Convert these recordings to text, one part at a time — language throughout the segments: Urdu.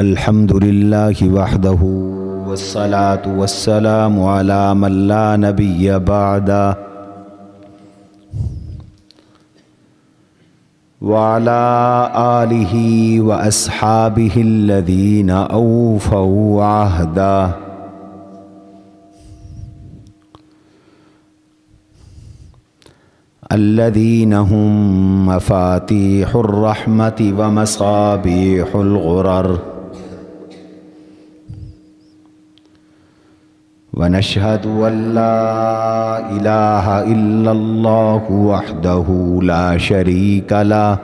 الحمد لله وحده والصلاة والسلام على من لا نبي بعده وعلى آله وأصحابه الذين أوفوا عهده الذين هم مفاتيح الرحمة ومصابيح الغرر. ونشهد أن لا إله إلا الله وحده لا شريك له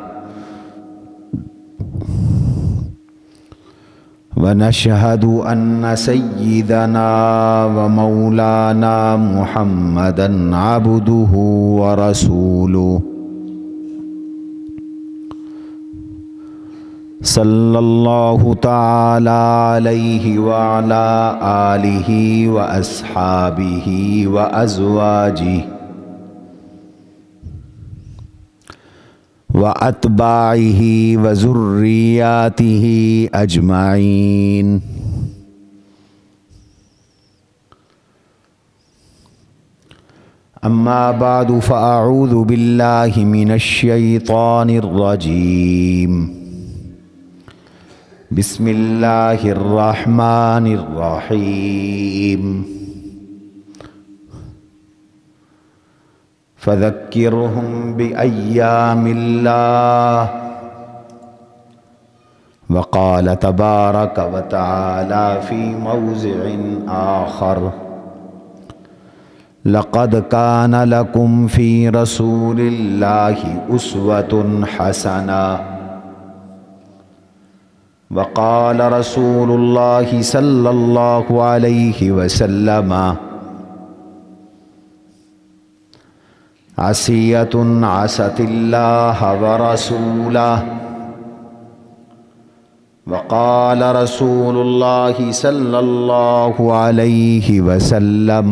ونشهد أن سيدنا ومولانا محمدًا عبده ورسوله صلى الله تعالى عليه وعلى آله وأصحابه وأزواجه وأتباعه وذرياته أجمعين. أما بعد فأعوذ بالله من الشيطان الرجيم. بسم الله الرحمن الرحيم. فذكرهم بأيام الله. وقال تبارك وتعالى في موضع آخر: لقد كان لكم في رسول الله أسوة حسنة. وقال رسول الله صلى الله عليه وسلم: عصية عصت الله ورسوله. وقال رسول الله صلى الله عليه وسلم: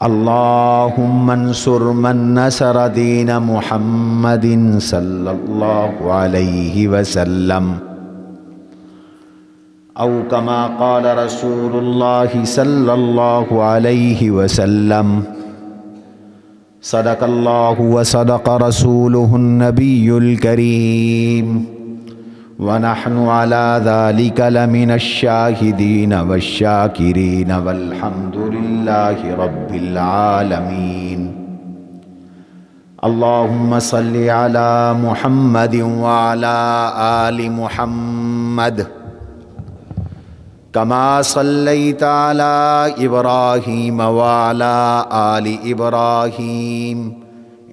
اللهم انصر من نصر دين محمد صلى الله عليه وسلم. أو كما قال رسول الله صلى الله عليه وسلم: صدق الله وصدق رسوله النبي الكريم، ونحن على ذلك لمن الشاهدين والشاكرين، والحمد لله رب العالمين. اللهم صل على محمد وعلى آل محمد كما صليت على إبراهيم وعلى آل إبراهيم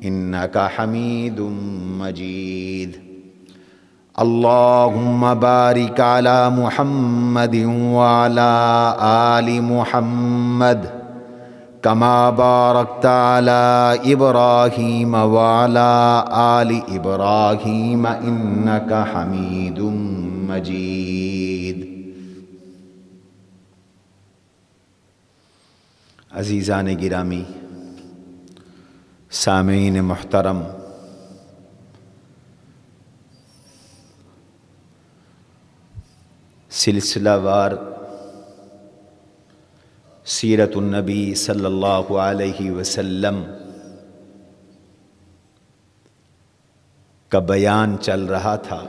إنك حميد مجيد. اللهم بارك على محمد وعلى آل محمد كما باركت على إبراهيم وعلى آل إبراهيم إنك حميد مجيد. عزیزان گرامی، سامعین محترم، سلسلہ وار سیرت النبی صلی اللہ علیہ وسلم کا بیان چل رہا تھا۔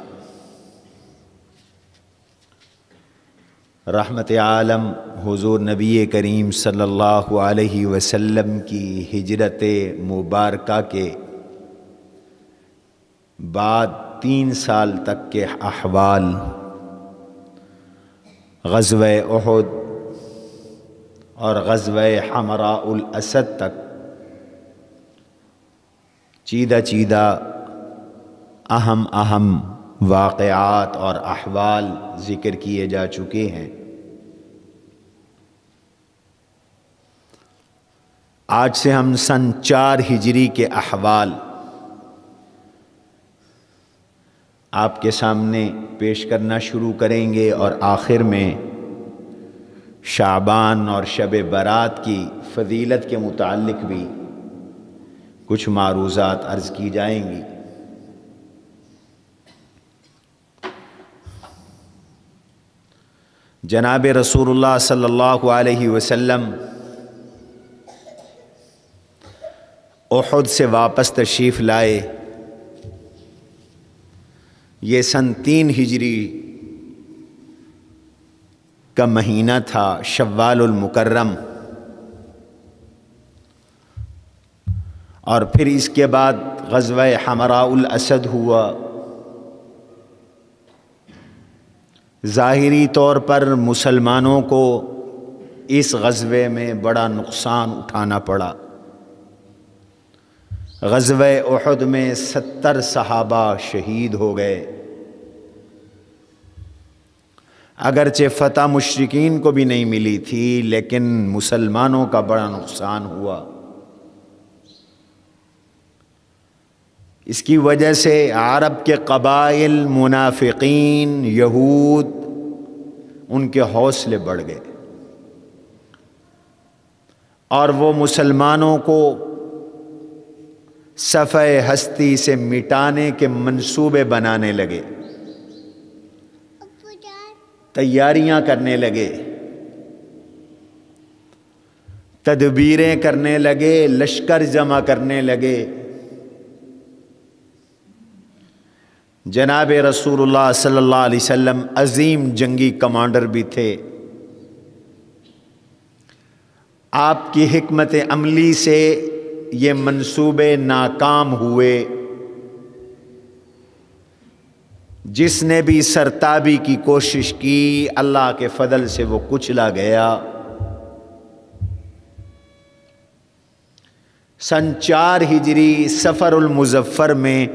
رحمت عالم حضور نبی کریم صلی اللہ علیہ وسلم کی ہجرت مبارکہ کے بعد 3 سال تک کے احوال، غزوہ احد اور غزوہ حمراء الاسد تک چیدہ چیدہ اہم واقعات اور احوال ذکر کیے جا چکے ہیں۔ آج سے ہم سن 4 ہجری کے احوال آپ کے سامنے پیش کرنا شروع کریں گے، اور آخر میں شعبان اور شب برات کی فضیلت کے متعلق بھی کچھ معروضات عرض کی جائیں گی۔ جناب رسول اللہ صلی اللہ علیہ وسلم احد سے واپس تشریف لائے۔ یہ سن 3 ہجری کا مہینہ تھا، شوال المکرم، اور پھر اس کے بعد غزوہ حمراء الاسد ہوا۔ ظاہری طور پر مسلمانوں کو اس غزوے میں بڑا نقصان اٹھانا پڑا۔ غزوہ احد میں 70 صحابہ شہید ہو گئے۔ اگرچہ فتح مشرکین کو بھی نہیں ملی تھی، لیکن مسلمانوں کا بڑا نقصان ہوا۔ اس کی وجہ سے عرب کے قبائل، منافقین، یہود، ان کے حوصلے بڑھ گئے اور وہ مسلمانوں کو صفحہ ہستی سے مٹانے کے منصوبے بنانے لگے، تیاریاں کرنے لگے، تدبیریں کرنے لگے، لشکر جمع کرنے لگے۔ جناب رسول اللہ صلی اللہ علیہ وسلم عظیم جنگی کمانڈر بھی تھے۔ آپ کی حکمت عملی سے یہ منصوبے ناکام ہوئے۔ جس نے بھی سرتابی کی کوشش کی، اللہ کے فضل سے وہ کچلا گیا۔ سن 4 ہجری صفر المظفر میں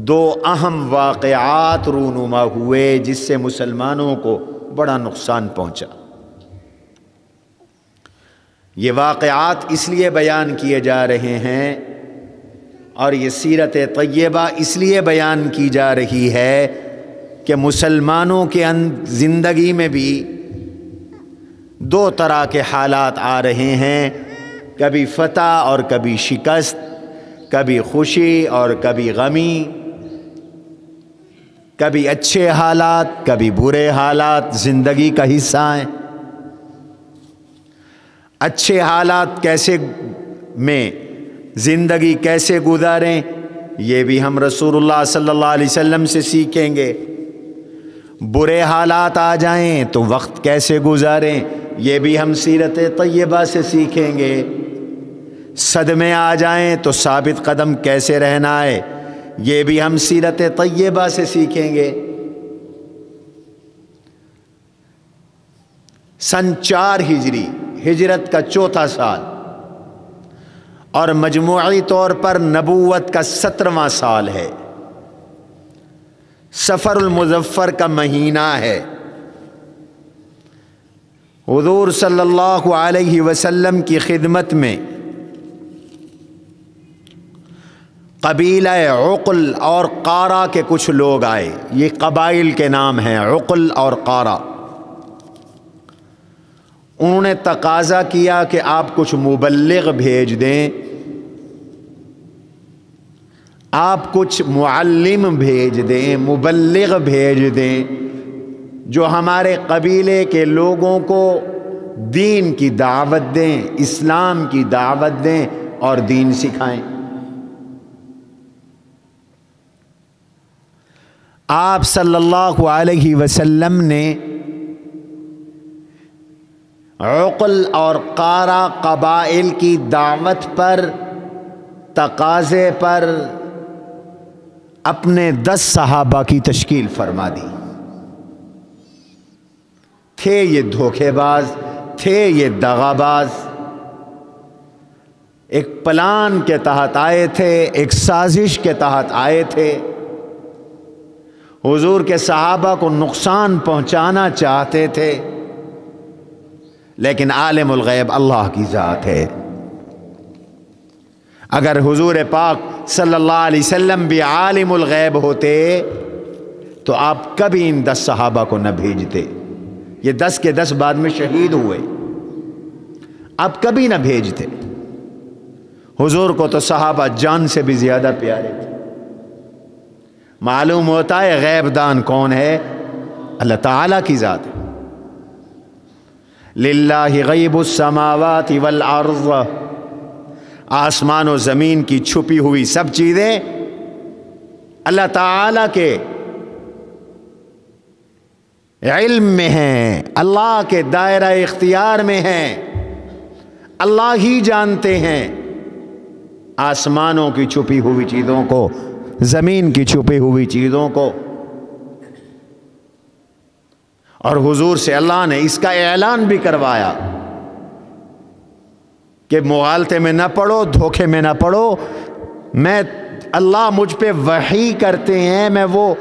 2 اہم واقعات رونما ہوئے، جس سے مسلمانوں کو بڑا نقصان پہنچا۔ یہ واقعات اس لیے بیان کیے جا رہے ہیں اور یہ سیرت طیبہ اس لیے بیان کی جا رہی ہے کہ مسلمانوں کے زندگی میں بھی 2 طرح کے حالات آ رہے ہیں، کبھی فتح اور کبھی شکست، کبھی خوشی اور کبھی غمی، کبھی اچھے حالات کبھی برے حالات زندگی کا حصہ ہیں۔ اچھے حالات میں زندگی کیسے گزاریں، یہ بھی ہم رسول اللہ صلی اللہ علیہ وسلم سے سیکھیں گے۔ برے حالات آ جائیں تو وقت کیسے گزاریں، یہ بھی ہم سیرت طیبہ سے سیکھیں گے۔ صدمے آ جائیں تو ثابت قدم کیسے رہنا ہے، یہ بھی ہم سیرت طیبہ سے سیکھیں گے۔ سن 4 ہجری، ہجرت کا 4تھا سال اور مجموعی طور پر نبوت کا 17واں سال ہے۔ صفر المظفر کا مہینہ ہے۔ حضور صلی اللہ علیہ وسلم کی خدمت میں قبیلہ عقل اور قارا کے کچھ لوگ آئے۔ یہ قبائل کے نام ہیں، عقل اور قارا۔ انہوں نے تقاضا کیا کہ آپ کچھ مبلغ بھیج دیں، آپ کچھ معلم بھیج دیں، مبلغ بھیج دیں، جو ہمارے قبیلے کے لوگوں کو دین کی دعوت دیں، اسلام کی دعوت دیں اور دین سکھائیں۔ آپ صلی اللہ علیہ وسلم نے عقل اور قارا قبائل کی دعوت پر، تقاضے پر اپنے 10 صحابہ کی تشکیل فرما دی۔ تھے یہ دھوکے باز، تھے یہ دغا باز، ایک پلان کے تحت آئے تھے، ایک سازش کے تحت آئے تھے، حضور کے صحابہ کو نقصان پہنچانا چاہتے تھے، لیکن عالم الغیب اللہ کی ذات ہے۔ اگر حضور پاک صلی اللہ علیہ وسلم بھی عالم الغیب ہوتے تو آپ کبھی ان 10 صحابہ کو نہ بھیجتے۔ یہ 10 کے 10 بعد میں شہید ہوئے، آپ کبھی نہ بھیجتے۔ حضور کو تو صحابہ جان سے بھی زیادہ پیارے تھے۔ معلوم ہوتا ہے غیب دان کون ہے؟ اللہ تعالیٰ کی ذات ہے۔ للہ غیب السماوات والارض، آسمان و زمین کی چھپی ہوئی سب چیزیں اللہ تعالیٰ کے علم میں ہیں، اللہ کے دائرہ اختیار میں ہیں، اللہ ہی جانتے ہیں آسمانوں کی چھپی ہوئی چیزوں کو، زمین کی چھپی ہوئی چیزوں کو۔ اور حضور سے اللہ نے اس کا اعلان بھی کروایا کہ مغالطے میں نہ پڑو، دھوکے میں نہ پڑو، میں اللہ مجھ پہ وحی کرتے ہیں، میں وہ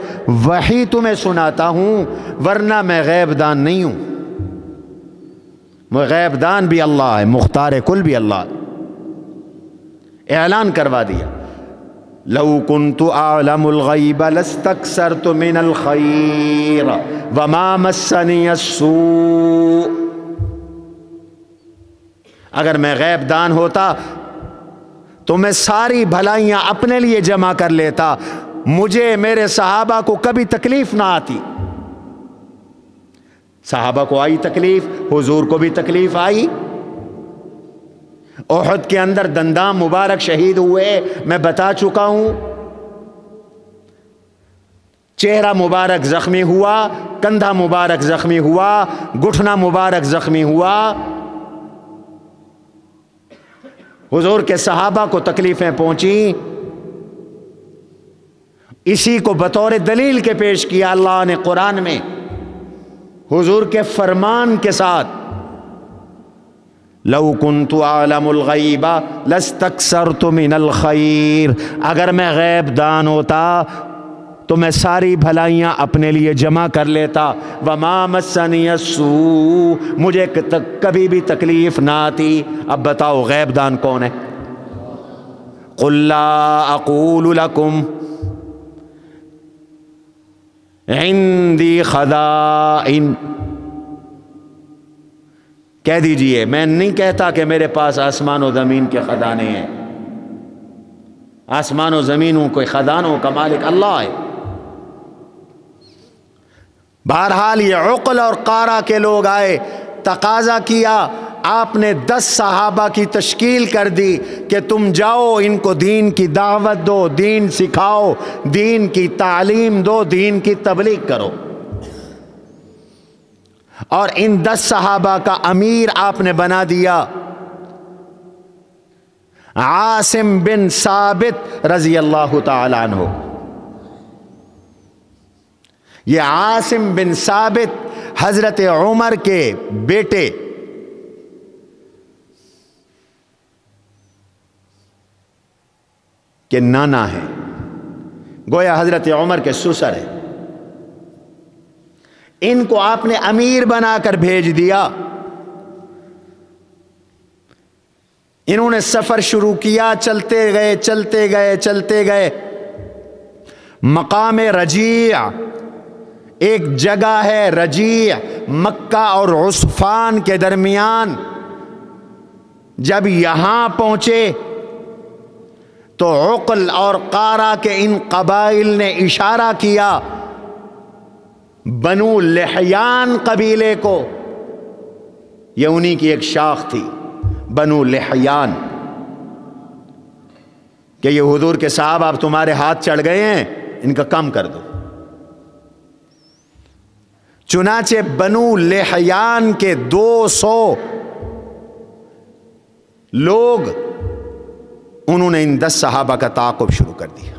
وحی تمہیں سناتا ہوں، ورنہ میں غیب دان نہیں ہوں۔ غیب دان بھی اللہ ہے، مختار کل بھی اللہ ہے۔ اعلان کروا دیا، لو کنت اعلم الغیب لاستکثرت من الخیر وما مسنی السوء۔ اگر میں غیب دان ہوتا تو میں ساری بھلائیاں اپنے لیے جمع کر لیتا، مجھے میرے صحابہ کو کبھی تکلیف نہ آتی۔ صحابہ کو آئی تکلیف، حضور کو بھی تکلیف آئی۔ احد کے اندر دنداں مبارک شہید ہوئے، میں بتا چکا ہوں۔ چہرہ مبارک زخمی ہوا، کندھا مبارک زخمی ہوا، گھٹنا مبارک زخمی ہوا۔ حضور کے صحابہ کو تکلیفیں پہنچیں، اسی کو بطور دلیل کے پیش کیا اللہ نے قرآن میں حضور کے فرمان کے ساتھ، لو کنت اعلم الغیب لاستکثرت من الخیر، اگر میں غیب دان ہوتا تو میں ساری بھلائیاں اپنے لیے جمع کر لیتا، وما مسنی السوء، مجھے کبھی بھی تکلیف نہ آتی۔ اب بتاؤ غیب دان کون ہے؟ قل لا اقول لکم عندی خزائن، کہہ دیجئے میں نہیں کہتا کہ میرے پاس آسمان و زمین کے خزانے ہیں۔ آسمان و زمینوں کے خزانوں کا مالک اللہ ہے۔ بہرحال یہ عقل اور قارا کے لوگ آئے، تقاضا کیا، آپ نے 10 صحابہ کی تشکیل کر دی کہ تم جاؤ ان کو دین کی دعوت دو، دین سکھاؤ، دین کی تعلیم دو، دین کی تبلیغ کرو۔ اور ان 10 صحابہ کا امیر آپ نے بنا دیا عاصم بن ثابت رضی اللہ تعالی عنہ۔ یہ عاصم بن ثابت حضرت عمر کے بیٹے کے نانا ہیں، گویا حضرت عمر کے سسر ہیں۔ ان کو آپ نے امیر بنا کر بھیج دیا۔ انہوں نے سفر شروع کیا، چلتے گئے چلتے گئے چلتے گئے، مقام رجیع ایک جگہ ہے، رجیع مکہ اور عسفان کے درمیان۔ جب یہاں پہنچے تو عقل اور قارا کے ان قبائل نے اشارہ کیا بنو لحیان قبیلے کو، یہ انہی کی ایک شاخ تھی بنو لحیان، کہ یہ حضور کے صحابہ اب تمہارے ہاتھ چڑھ گئے ہیں، ان کا کم کر دو۔ چنانچہ بنو لحیان کے 200 لوگ، انہوں نے ان 10 صحابہ کا تعاقب شروع کر دیا،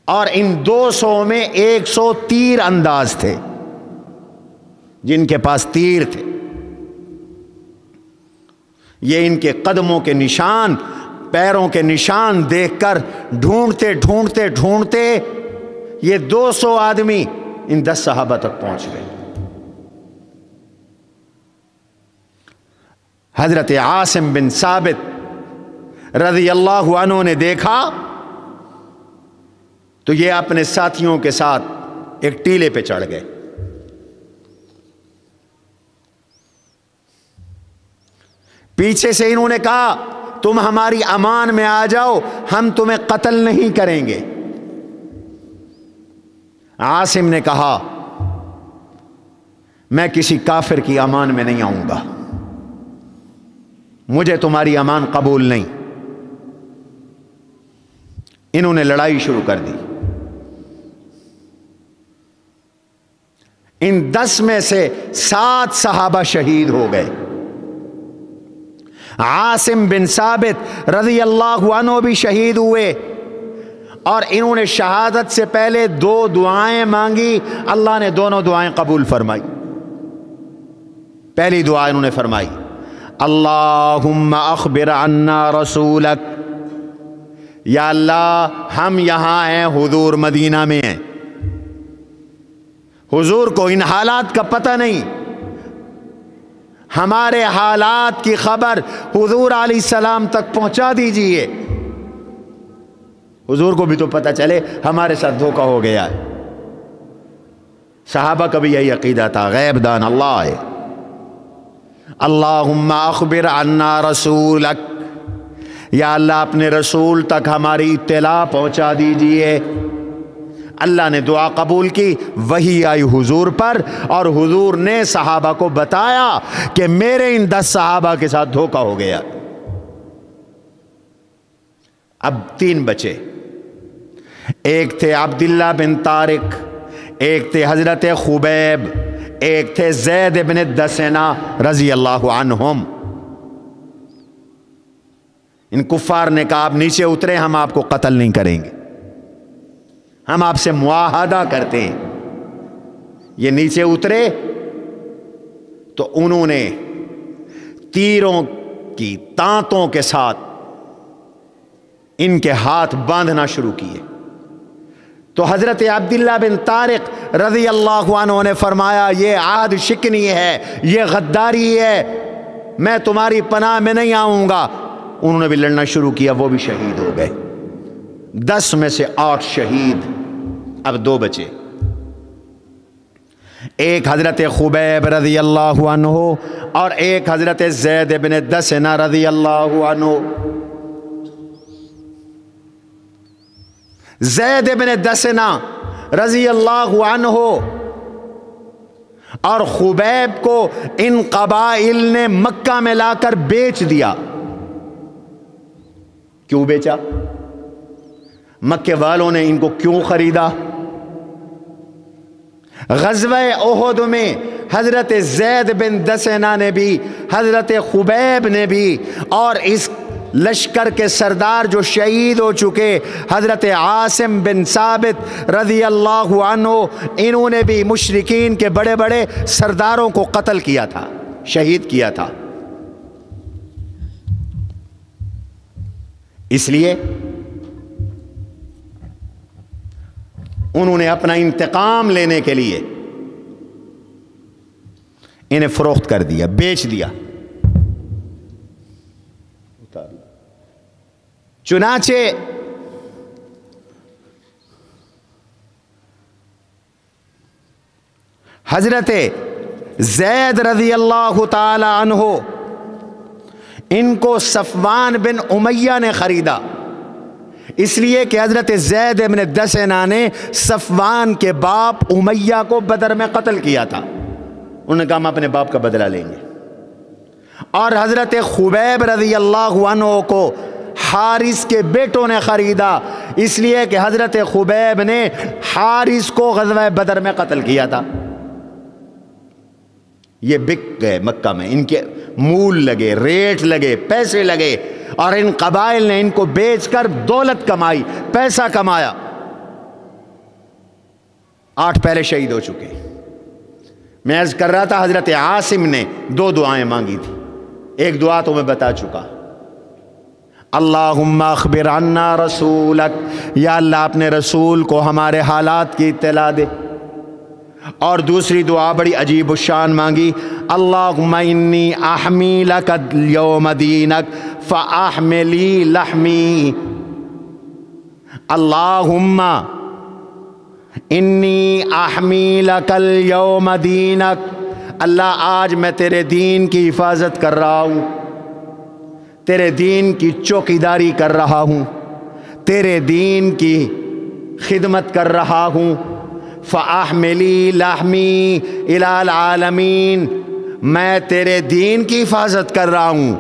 اور ان 200 میں 100 تیر انداز تھے، جن کے پاس تیر تھے۔ یہ ان کے قدموں کے نشان، پیروں کے نشان دیکھ کر ڈھونڈتے ڈھونڈتے ڈھونڈتے یہ 200 آدمی ان 10 صحابہ تک پہنچ گئے۔ حضرت عاصم بن ثابت رضی اللہ عنہ نے دیکھا تو یہ اپنے ساتھیوں کے ساتھ ایک ٹیلے پہ چڑھ گئے۔ پیچھے سے انہوں نے کہا تم ہماری امان میں آ جاؤ، ہم تمہیں قتل نہیں کریں گے۔ عاصم نے کہا میں کسی کافر کی امان میں نہیں آؤں گا، مجھے تمہاری امان قبول نہیں۔ انہوں نے لڑائی شروع کر دی۔ ان 10 میں سے 7 صحابہ شہید ہو گئے۔ عاصم بن ثابت رضی اللہ عنہ بھی شہید ہوئے، اور انہوں نے شہادت سے پہلے 2 دعائیں مانگی، اللہ نے دونوں دعائیں قبول فرمائی۔ پہلی دعا انہوں نے فرمائی اللہم اخبر عنا رسولک، یا اللہ ہم یہاں ہیں، حضور مدینہ میں ہیں، حضور کو ان حالات کا پتہ نہیں، ہمارے حالات کی خبر حضور علیہ السلام تک پہنچا دیجئے، حضور کو بھی تو پتہ چلے ہمارے ساتھ دھوکہ ہو گیا ہے۔ صحابہ کا بھی یہی عقیدہ تھا، غیب دان اللہ ہے۔ اللہم اخبر عنا رسولک، یا اللہ اپنے رسول تک ہماری اطلاع پہنچا دیجئے۔ اللہ نے دعا قبول کی، وحی آئی حضور پر، اور حضور نے صحابہ کو بتایا کہ میرے ان 10 صحابہ کے ساتھ دھوکہ ہو گیا۔ اب 3 بچے، ایک تھے عبداللہ بن طارق، ایک تھے حضرت خبیب، ایک تھے زید بن دسنہ رضی اللہ عنہم۔ ان کفار نے کہا آپ نیچے اترے، ہم آپ کو قتل نہیں کریں گے، ہم آپ سے معاہدہ کرتے ہیں۔ یہ نیچے اترے تو انہوں نے تیروں کی تانتوں کے ساتھ ان کے ہاتھ باندھنا شروع کیے۔ تو حضرت عبداللہ بن طارق رضی اللہ عنہ نے فرمایا یہ عہد شکنی ہے، یہ غداری ہے، میں تمہاری پناہ میں نہیں آؤں گا۔ انہوں نے بھی لڑنا شروع کیا، وہ بھی شہید ہو گئے۔ 10 میں سے 8 شہید۔ اب 2 بچے، ایک حضرت خبیب رضی اللہ عنہ اور ایک حضرت زید بن دسنہ رضی اللہ عنہ۔ زید بن دسنہ رضی اللہ عنہ اور خبیب کو ان قبائل نے مکہ میں لا کر بیچ دیا۔ کیوں بیچا؟ مکے والوں نے ان کو کیوں خریدا؟ غزوہ احد میں حضرت زید بن دسنہ نے بھی، حضرت خبیب نے بھی، اور اس لشکر کے سردار جو شہید ہو چکے حضرت عاصم بن ثابت رضی اللہ عنہ، انہوں نے بھی مشرکین کے بڑے بڑے سرداروں کو قتل کیا تھا، شہید کیا تھا۔ اس لیے انہوں نے اپنا انتقام لینے کے لیے انہیں فروخت کر دیا، بیچ دیا۔ چنانچہ حضرت زید رضی اللہ تعالی عنہ ان کو صفوان بن امیہ نے خریدا، اس لیے کہ حضرت زید بن دسنہ نے صفوان کے باپ امیہ کو بدر میں قتل کیا تھا۔ انہوں نے کہا ہم اپنے باپ کا بدلہ لیں گے۔ اور حضرت خبیب رضی اللہ عنہ کو حارث کے بیٹوں نے خریدا، اس لیے کہ حضرت خبیب نے حارث کو غزوہ بدر میں قتل کیا تھا۔ یہ بک گئے مکہ میں، ان کے مول لگے، ریٹ لگے، پیسے لگے، اور ان قبائل نے ان کو بیچ کر دولت کمائی، پیسہ کمایا۔ 8 پہلے شہید ہو چکے۔ میں عرض کر رہا تھا حضرت عاصم نے 2 دعائیں مانگی تھی، ایک دعا تو میں بتا چکا، اللہم اخبر عنا رسولک، یا اللہ اپنے رسول کو ہمارے حالات کی اطلاع دے۔ اور دوسری دعا بڑی عجیب الشان مانگی، اللہم انی احمی لک اليوم دینک فاحملی لحمی، اللہم انی احمی لک اليوم دینک، اللہ آج میں تیرے دین کی حفاظت کر رہا ہوں، تیرے دین کی چوکیداری کر رہا ہوں، تیرے دین کی خدمت کر رہا ہوں۔ فَأَحْمِلِي لَحْمِي إِلَى الْعَالَمِينَ، میں تیرے دین کی حفاظت کر رہا ہوں۔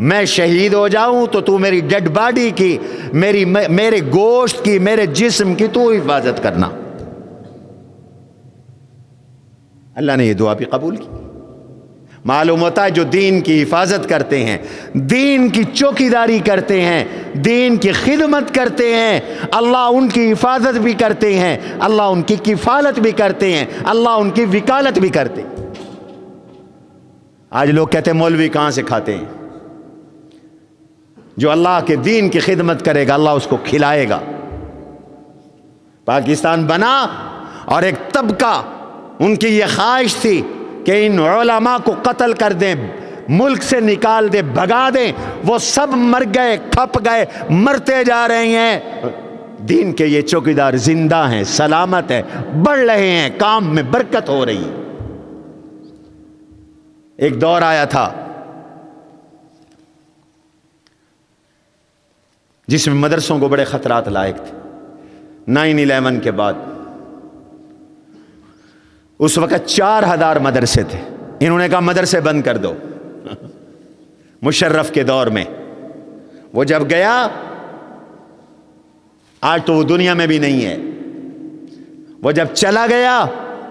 میں شہید ہو جاؤں تو تو میری ڈیڈ باڈی کی، میرے گوشت کی، میرے جسم کی تو حفاظت کرنا۔ اللہ نے یہ دعا بھی قبول کی۔ معلوم ہوتا ہے جو دین کی حفاظت کرتے ہیں، دین کی چوکیداری کرتے ہیں، دین کی خدمت کرتے ہیں، اللہ ان کی حفاظت بھی کرتے ہیں، اللہ ان کی کفالت بھی کرتے ہیں، اللہ ان کی وکالت بھی کرتے ہیں۔ آج لوگ کہتے ہیں مولوی کہاں سے کھاتے ہیں؟ جو اللہ کے دین کی خدمت کرے گا اللہ اس کو کھلائے گا۔ پاکستان بنا اور ایک طبقہ ان کی یہ خواہش تھی کہ ان علماء کو قتل کر دیں، ملک سے نکال دیں، بھگا دیں، وہ سب مر گئے، کھپ گئے، مرتے جا رہے ہیں۔ دین کے یہ چوکیدار زندہ ہیں، سلامت ہیں، بڑھ رہے ہیں، کام میں برکت ہو رہی ہے۔ ایک دور آیا تھا جس میں مدرسوں کو بڑے خطرات لائق تھے، 9/11 کے بعد۔ اس وقت 4000 مدرسے تھے، انہوں نے کہا مدرسے بند کر دو۔ مشرف کے دور میں وہ جب گیا، آج تو وہ دنیا میں بھی نہیں ہے، وہ جب چلا گیا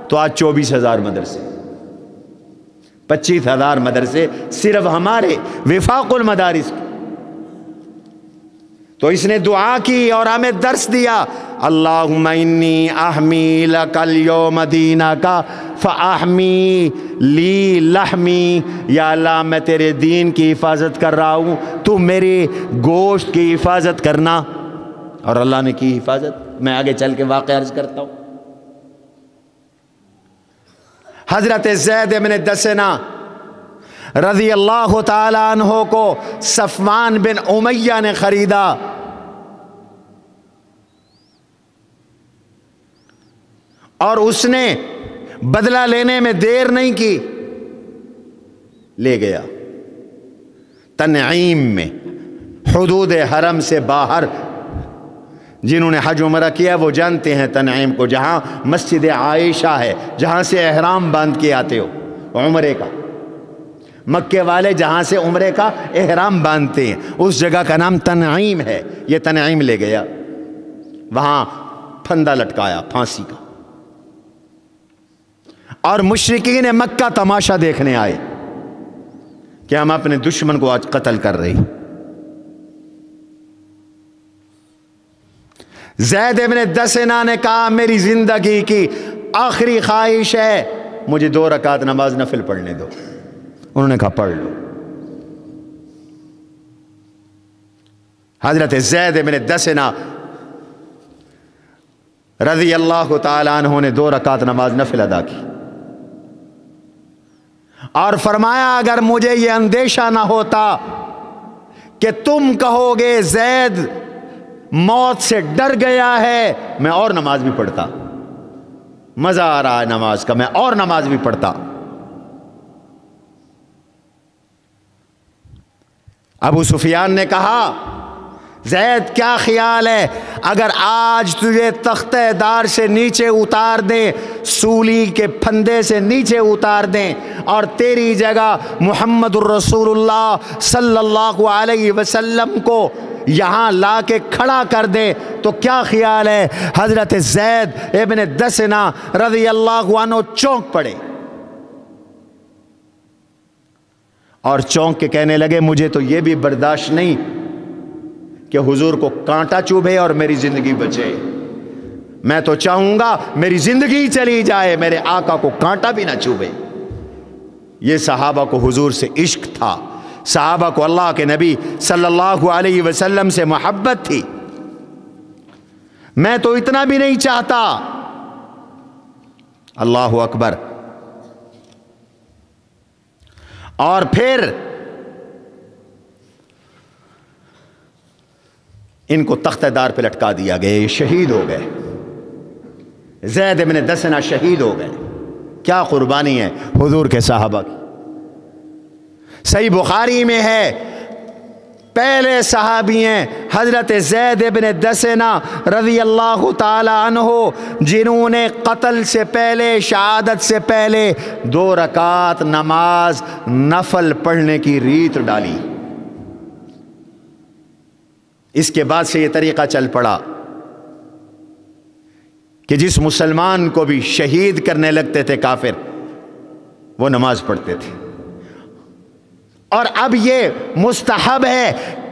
تو آج 24,000 مدرسے، 25,000 مدرسے صرف ہمارے وفاق المدارس کے۔ تو اس نے دعا کی اور ہمیں درس دیا، اللہم انی احمی لک اليوم دینک فاحمی لی لحمی، یا اللہ میں تیرے دین کی حفاظت کر رہا ہوں، تو میرے گوشت کی حفاظت کرنا۔ اور اللہ نے کی حفاظت۔ میں آگے چل کے واقعہ عرض کرتا ہوں۔ حضرت زید بن دسنہ رضی اللہ تعالی عنہ کو صفوان بن امیہ نے خریدا۔ اور اس نے بدلہ لینے میں دیر نہیں کی، لے گیا تنعیم میں، حدود حرم سے باہر۔ جنہوں نے حج عمرہ کیا وہ جانتے ہیں تنعیم کو، جہاں مسجد عائشہ ہے، جہاں سے احرام باندھ کے آتے ہو عمرے کا، مکے والے جہاں سے عمرے کا احرام باندھتے ہیں، اس جگہ کا نام تنعیم ہے۔ یہ تنعیم لے گیا، وہاں پھندا لٹکایا پھانسی کا، اور مشرکین مکہ تماشا دیکھنے آئے کہ ہم اپنے دشمن کو آج قتل کر رہے ہیں۔ زید بن دسنہ نے کہا میری زندگی کی آخری خواہش ہے، مجھے 2 رکعت نماز نفل پڑھنے دو۔ انہوں نے کہا پڑھ لو۔ حضرت زید بن دسنہ رضی اللہ تعالی عنہ نے 2 رکعت نماز نفل ادا کی، اور فرمایا اگر مجھے یہ اندیشہ نہ ہوتا کہ تم کہو گے زید موت سے ڈر گیا ہے، میں اور نماز بھی پڑھتا، مزہ آ رہا ہے نماز کا، میں اور نماز بھی پڑھتا۔ ابو سفیان نے کہا زید کیا خیال ہے اگر آج تجھے تختہ دار سے نیچے اتار دیں، سولی کے پھندے سے نیچے اتار دیں، اور تیری جگہ محمد الرسول اللہ صلی اللہ علیہ وسلم کو یہاں لا کے کھڑا کر دے تو کیا خیال ہے؟ حضرت زید ابن دسنہ رضی اللہ عنہ چونک پڑے اور چونک کے کہنے لگے مجھے تو یہ بھی برداشت نہیں کہ حضور کو کانٹا چوبھے اور میری زندگی بچے، میں تو چاہوں گا میری زندگی چلی جائے، میرے آقا کو کانٹا بھی نہ چوبھے۔ یہ صحابہ کو حضور سے عشق تھا، صحابہ کو اللہ کے نبی صلی اللہ علیہ وسلم سے محبت تھی۔ میں تو اتنا بھی نہیں چاہتا۔ اللہ اکبر۔ اور پھر ان کو تختہ دار پہ لٹکا دیا گیا، یہ شہید ہو گئے، زید بن دسنہ شہید ہو گئے۔ کیا قربانی ہے حضور کے صحابہ کی۔ صحیح بخاری میں ہے پہلے صحابی ہیں حضرت زید بن دسنہ رضی اللہ تعالی عنہ، جنہوں نے قتل سے پہلے، شہادت سے پہلے 2 رکعت نماز نفل پڑھنے کی ریت ڈالی۔ اس کے بعد سے یہ طریقہ چل پڑا کہ جس مسلمان کو بھی شہید کرنے لگتے تھے کافر، وہ نماز پڑھتے تھے۔ اور اب یہ مستحب ہے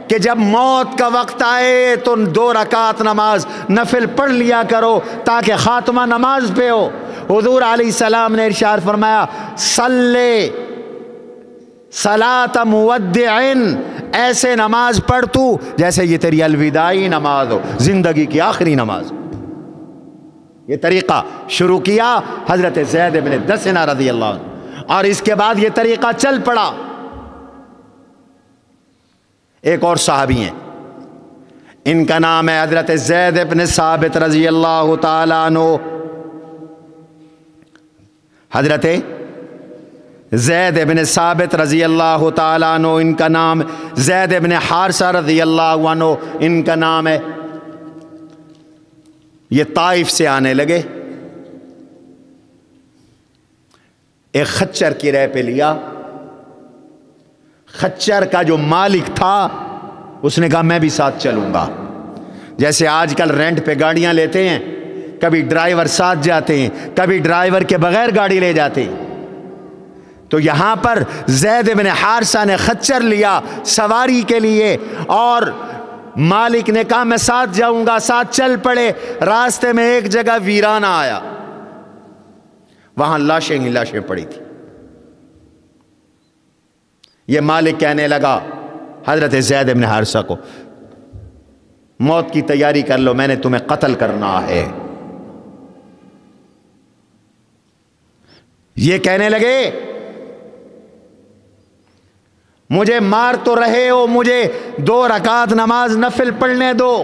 کہ جب موت کا وقت آئے تو 2 رکعت نماز نفل پڑھ لیا کرو تاکہ خاتمہ نماز پہ ہو۔ حضور علیہ السلام نے ارشاد فرمایا صلی صلاۃ مودع، ایسے نماز پڑھ تو جیسے یہ تیری الوداعی نماز ہو، زندگی کی آخری نماز۔ یہ طریقہ شروع کیا حضرت زید بن دسنہ رضی اللہ عنہ، اور اس کے بعد یہ طریقہ چل پڑا۔ ایک اور صحابی ہیں، ان کا نام ہے حضرت زید بن ثابت رضی اللہ تعالی عنہ۔ حضرت زید بن ثابت رضی اللہ تعالی عنہ، ان کا نام زید بن حارثہ رضی اللہ عنہ ان کا نام ہے۔ یہ طائف سے آنے لگے، ایک خچر کی رہ پہ لیا۔ خچر کا جو مالک تھا اس نے کہا میں بھی ساتھ چلوں گا۔ جیسے آج کل رینٹ پہ گاڑیاں لیتے ہیں، کبھی ڈرائیور ساتھ جاتے ہیں، کبھی ڈرائیور کے بغیر گاڑی لے جاتے ہیں۔ تو یہاں پر زید بن حارثہ نے خچر لیا سواری کے لیے، اور مالک نے کہا میں ساتھ جاؤں گا، ساتھ چل پڑے۔ راستے میں ایک جگہ ویرانہ آیا، وہاں لاشیں ہی لاشیں پڑی تھی۔ یہ مالک کہنے لگا حضرت زید بن حارثہ کو موت کی تیاری کر لو، میں نے تمہیں قتل کرنا ہے۔ یہ کہنے لگے مجھے مار تو رہے ہو، مجھے 2 رکعت نماز نفل پڑھنے دو۔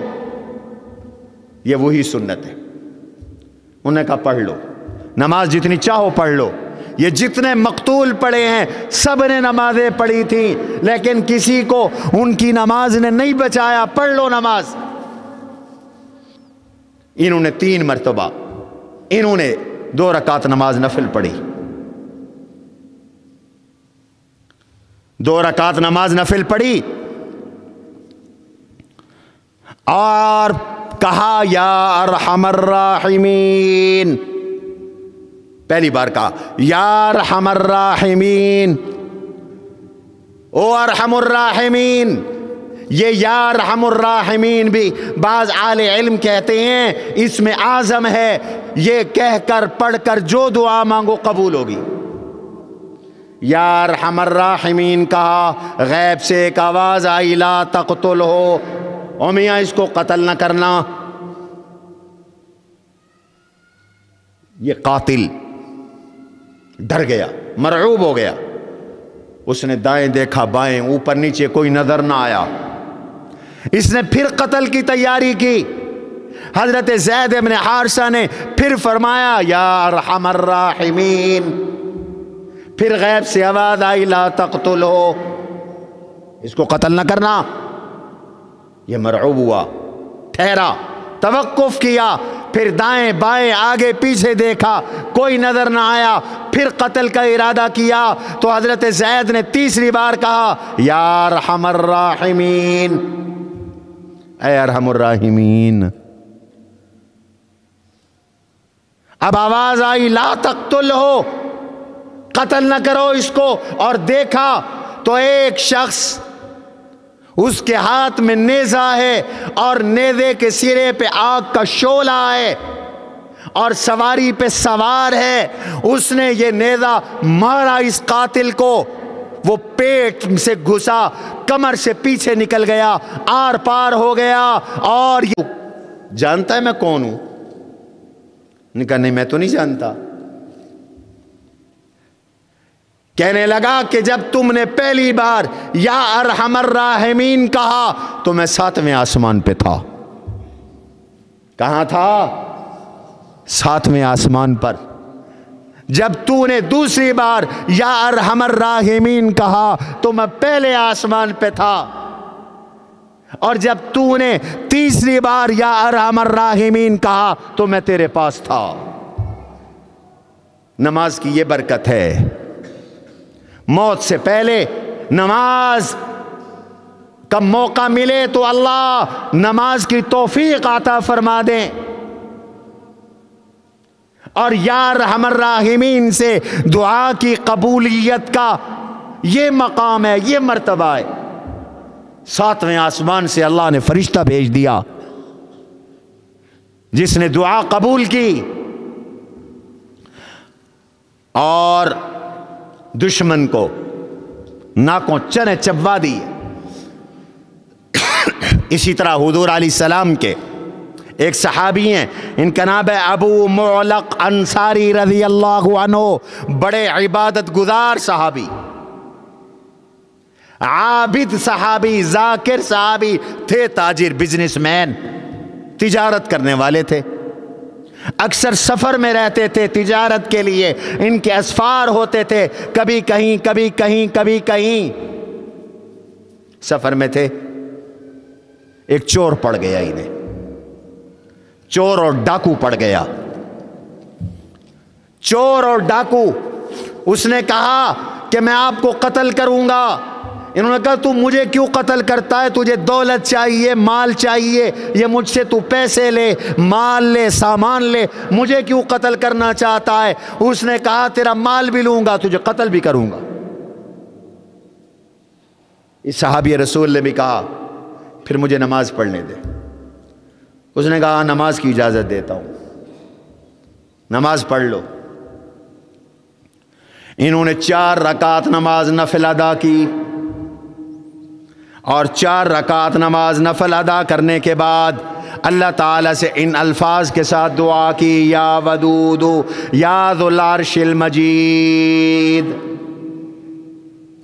یہ وہی سنت ہے۔ انہوں نے کہا پڑھ لو، نماز جتنی چاہو پڑھ لو۔ یہ جتنے مقتول پڑے ہیں سب نے نمازیں پڑھی تھیں، لیکن کسی کو ان کی نماز نے نہیں بچایا، پڑھ لو نماز۔ انہوں نے 3 مرتبہ انہوں نے 2 رکعت نماز نفل پڑھی، 2 رکعت نماز نفل پڑھی، اور کہا یا ارحم الراحمین، پہلی بار کہا یا ارحم الراحمین، او ارحم الراحمین۔ یہ یا ارحم الراحمین بھی بعض اہل علم کہتے ہیں اس میں اعظم ہے، یہ کہہ کر پڑھ کر جو دعا مانگو قبول ہوگی۔ یا ارحم الراحمین کہا، غیب سے ایک آواز آئی لا تقتل ہو، او میاں اس کو قتل نہ کرنا۔ یہ قاتل ڈر گیا، مرعوب ہو گیا، اس نے دائیں دیکھا بائیں، اوپر نیچے کوئی نظر نہ آیا۔ اس نے پھر قتل کی تیاری کی۔ حضرت زید بن حارثہ نے پھر فرمایا یا ارحم الراحمین، پھر غیب سے آواز آئی لا تقتل ہو، اس کو قتل نہ کرنا۔ یہ مرعوب ہوا، ٹھہرا، توقف کیا، پھر دائیں بائیں آگے پیچھے دیکھا، کوئی نظر نہ آیا، پھر قتل کا ارادہ کیا تو حضرت زید نے تیسری بار کہا یا ارحم الراحمین، اے ارحم الراحمین۔ اب آواز آئی لا تقتل ہو، قتل نہ کرو اس کو، اور دیکھا تو ایک شخص اس کے ہاتھ میں نیزہ ہے اور نیزے کے سرے پہ آگ کا شعلہ ہے اور سواری پہ سوار ہے۔ اس نے یہ نیزہ مارا اس قاتل کو، وہ پیٹ سے گھسا، کمر سے پیچھے نکل گیا، آر پار ہو گیا۔ اور یہ جانتا ہے میں کون ہوں؟ نے کہا نہیں میں تو نہیں جانتا۔ کہنے لگا کہ جب تم نے پہلی بار یا ارحم الراحمین کہا تو میں 7ویں آسمان پہ تھا۔ کہاں تھا؟ 7ویں آسمان پر۔ جب تو نے دوسری بار یا ارحم الراحمین کہا تو میں پہلے آسمان پہ تھا۔ اور جب تو نے تیسری بار یا ارحم الراحمین کہا تو میں تیرے پاس تھا۔ نماز کی یہ برکت ہے، موت سے پہلے نماز کا موقع ملے تو اللہ نماز کی توفیق عطا فرما دیں، اور یا ارحم الراحمین سے دعا کی قبولیت کا یہ مقام ہے، یہ مرتبہ ہے۔ 7ویں آسمان سے اللہ نے فرشتہ بھیج دیا، جس نے دعا قبول کی اور دشمن کو ناکوں چنے چبوا دی۔ اسی طرح حضور علیہ السلام کے ایک صحابی ہیں، ان کا نام ہے ابو معلق انصاری رضی اللہ عنہ، بڑے عبادت گزار صحابی، عابد صحابی، ذاکر صحابی تھے، تاجر، بزنس مین، تجارت کرنے والے تھے، اکثر سفر میں رہتے تھے تجارت کے لیے، ان کے اسفار ہوتے تھے، کبھی کہیں کبھی کہیں کبھی کہیں، سفر میں تھے، ایک چور پڑ گیا انہیں، چور اور ڈاکو پڑ گیا، چور اور ڈاکو، اس نے کہا کہ میں آپ کو قتل کروں گا، انہوں نے کہا تو مجھے کیوں قتل کرتا ہے، تجھے دولت چاہیے، مال چاہیے، یہ مجھ سے تو پیسے لے، مال لے، سامان لے، مجھے کیوں قتل کرنا چاہتا ہے؟ اس نے کہا تیرا مال بھی لوں گا، تجھے قتل بھی کروں گا۔ اس صحابی رسول نے بھی کہا پھر مجھے نماز پڑھنے دے۔ اس نے کہا نماز کی اجازت دیتا ہوں، نماز پڑھ لو۔ انہوں نے 4 رکعت نماز نفل ادا کی، اور 4 رکعت نماز نفل ادا کرنے کے بعد اللہ تعالیٰ سے ان الفاظ کے ساتھ دعا کی، یا ودود یا ذو العرش المجید۔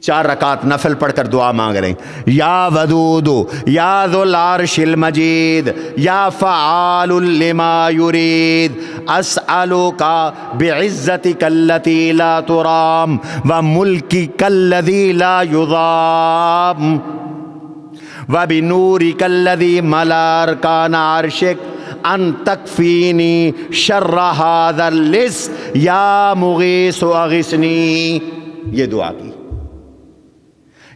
4 رکعت نفل پڑھ کر دعا مانگ رہے ہیں، یا ودود یا ذو العرش المجید یا فعال لما یرید، اسألک بعزتک التی لا ترام وملکک الذی لا یضام وَبِنُورِكَ الَّذِي مَلَا أَرْكَانَ عَرْشِكَ أَن تَكْفِينِي شَرَّ هَذَا اللِّص یا مغیث اغثنی۔ یہ دعا کی،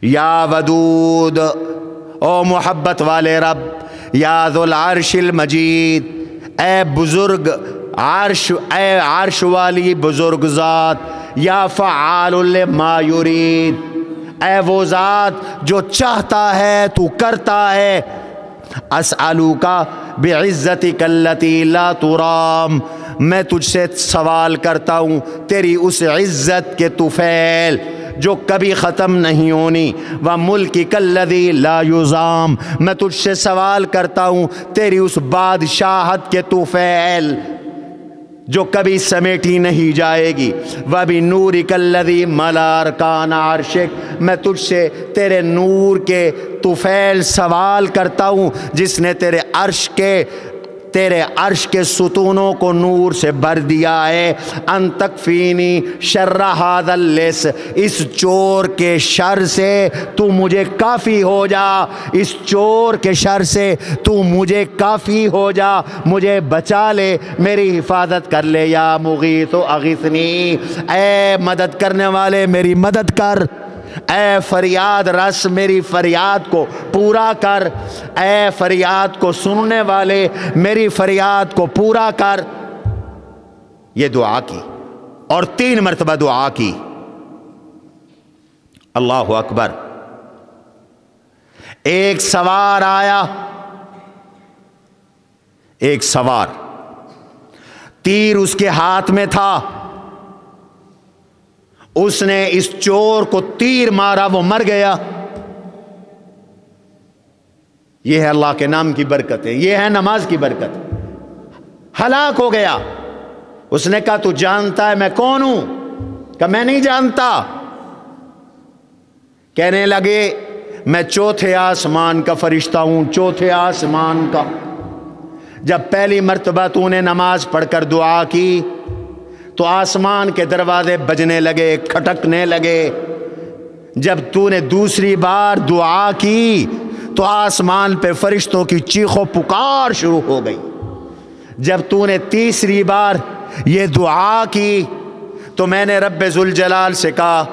یا ودود، او محبت والے رب، یا ذو العرش المجید، اے بزرگ عرش، اے عرش والی بزرگ ذات، یا فعال لما یرید، اے وہ ذات جو چاہتا ہے تو کرتا ہے، اسألوک بعزتک التی لا ترام، میں تجھ سے سوال کرتا ہوں تیری اس عزت کے طفیل جو کبھی ختم نہیں ہونی، وملکک الذی لا یضام، میں تجھ سے سوال کرتا ہوں تیری اس بادشاہت کے طفیل جو کبھی سمیٹی نہیں جائے گی، وَبِنُورِكَ الَّذِي مَلَا أَرْكَانَ عَرْشِكَ، میں تجھ سے تیرے نور کے طفیل سوال کرتا ہوں جس نے تیرے عرش کے ستونوں کو نور سے بھر دیا ہے، ان تکفینی شر ھذا اللص، اس چور کے شر سے تو مجھے کافی ہو جا، اس چور کے شر سے تو مجھے کافی ہو جا، مجھے بچا لے، میری حفاظت کر لے، یا مغیث اغثنی، اے مدد کرنے والے میری مدد کر، اے فریاد رس میری فریاد کو پورا کر، اے فریاد کو سننے والے میری فریاد کو پورا کر۔ یہ دعا کی اور 3 مرتبہ دعا کی۔ اللہ اکبر۔ ایک سوار آیا، ایک سوار، تیر اس کے ہاتھ میں تھا، اس نے اس چور کو تیر مارا، وہ مر گیا۔ یہ ہے اللہ کے نام کی برکت ہے، یہ ہے نماز کی برکت۔ ہلاک ہو گیا۔ اس نے کہا تو جانتا ہے میں کون ہوں؟ کہا میں نہیں جانتا۔ کہنے لگے میں 4تھے آسمان کا فرشتہ ہوں، 4تھے آسمان کا۔ جب پہلی مرتبہ تو نے نماز پڑھ کر دعا کی تو آسمان کے دروازے بجنے لگے، کھٹکنے لگے۔ جب تو نے دوسری بار دعا کی تو آسمان پہ فرشتوں کی چیخ و پکار شروع ہو گئی۔ جب تو نے تیسری بار یہ دعا کی تو میں نے رب ذوالجلال سے کہا،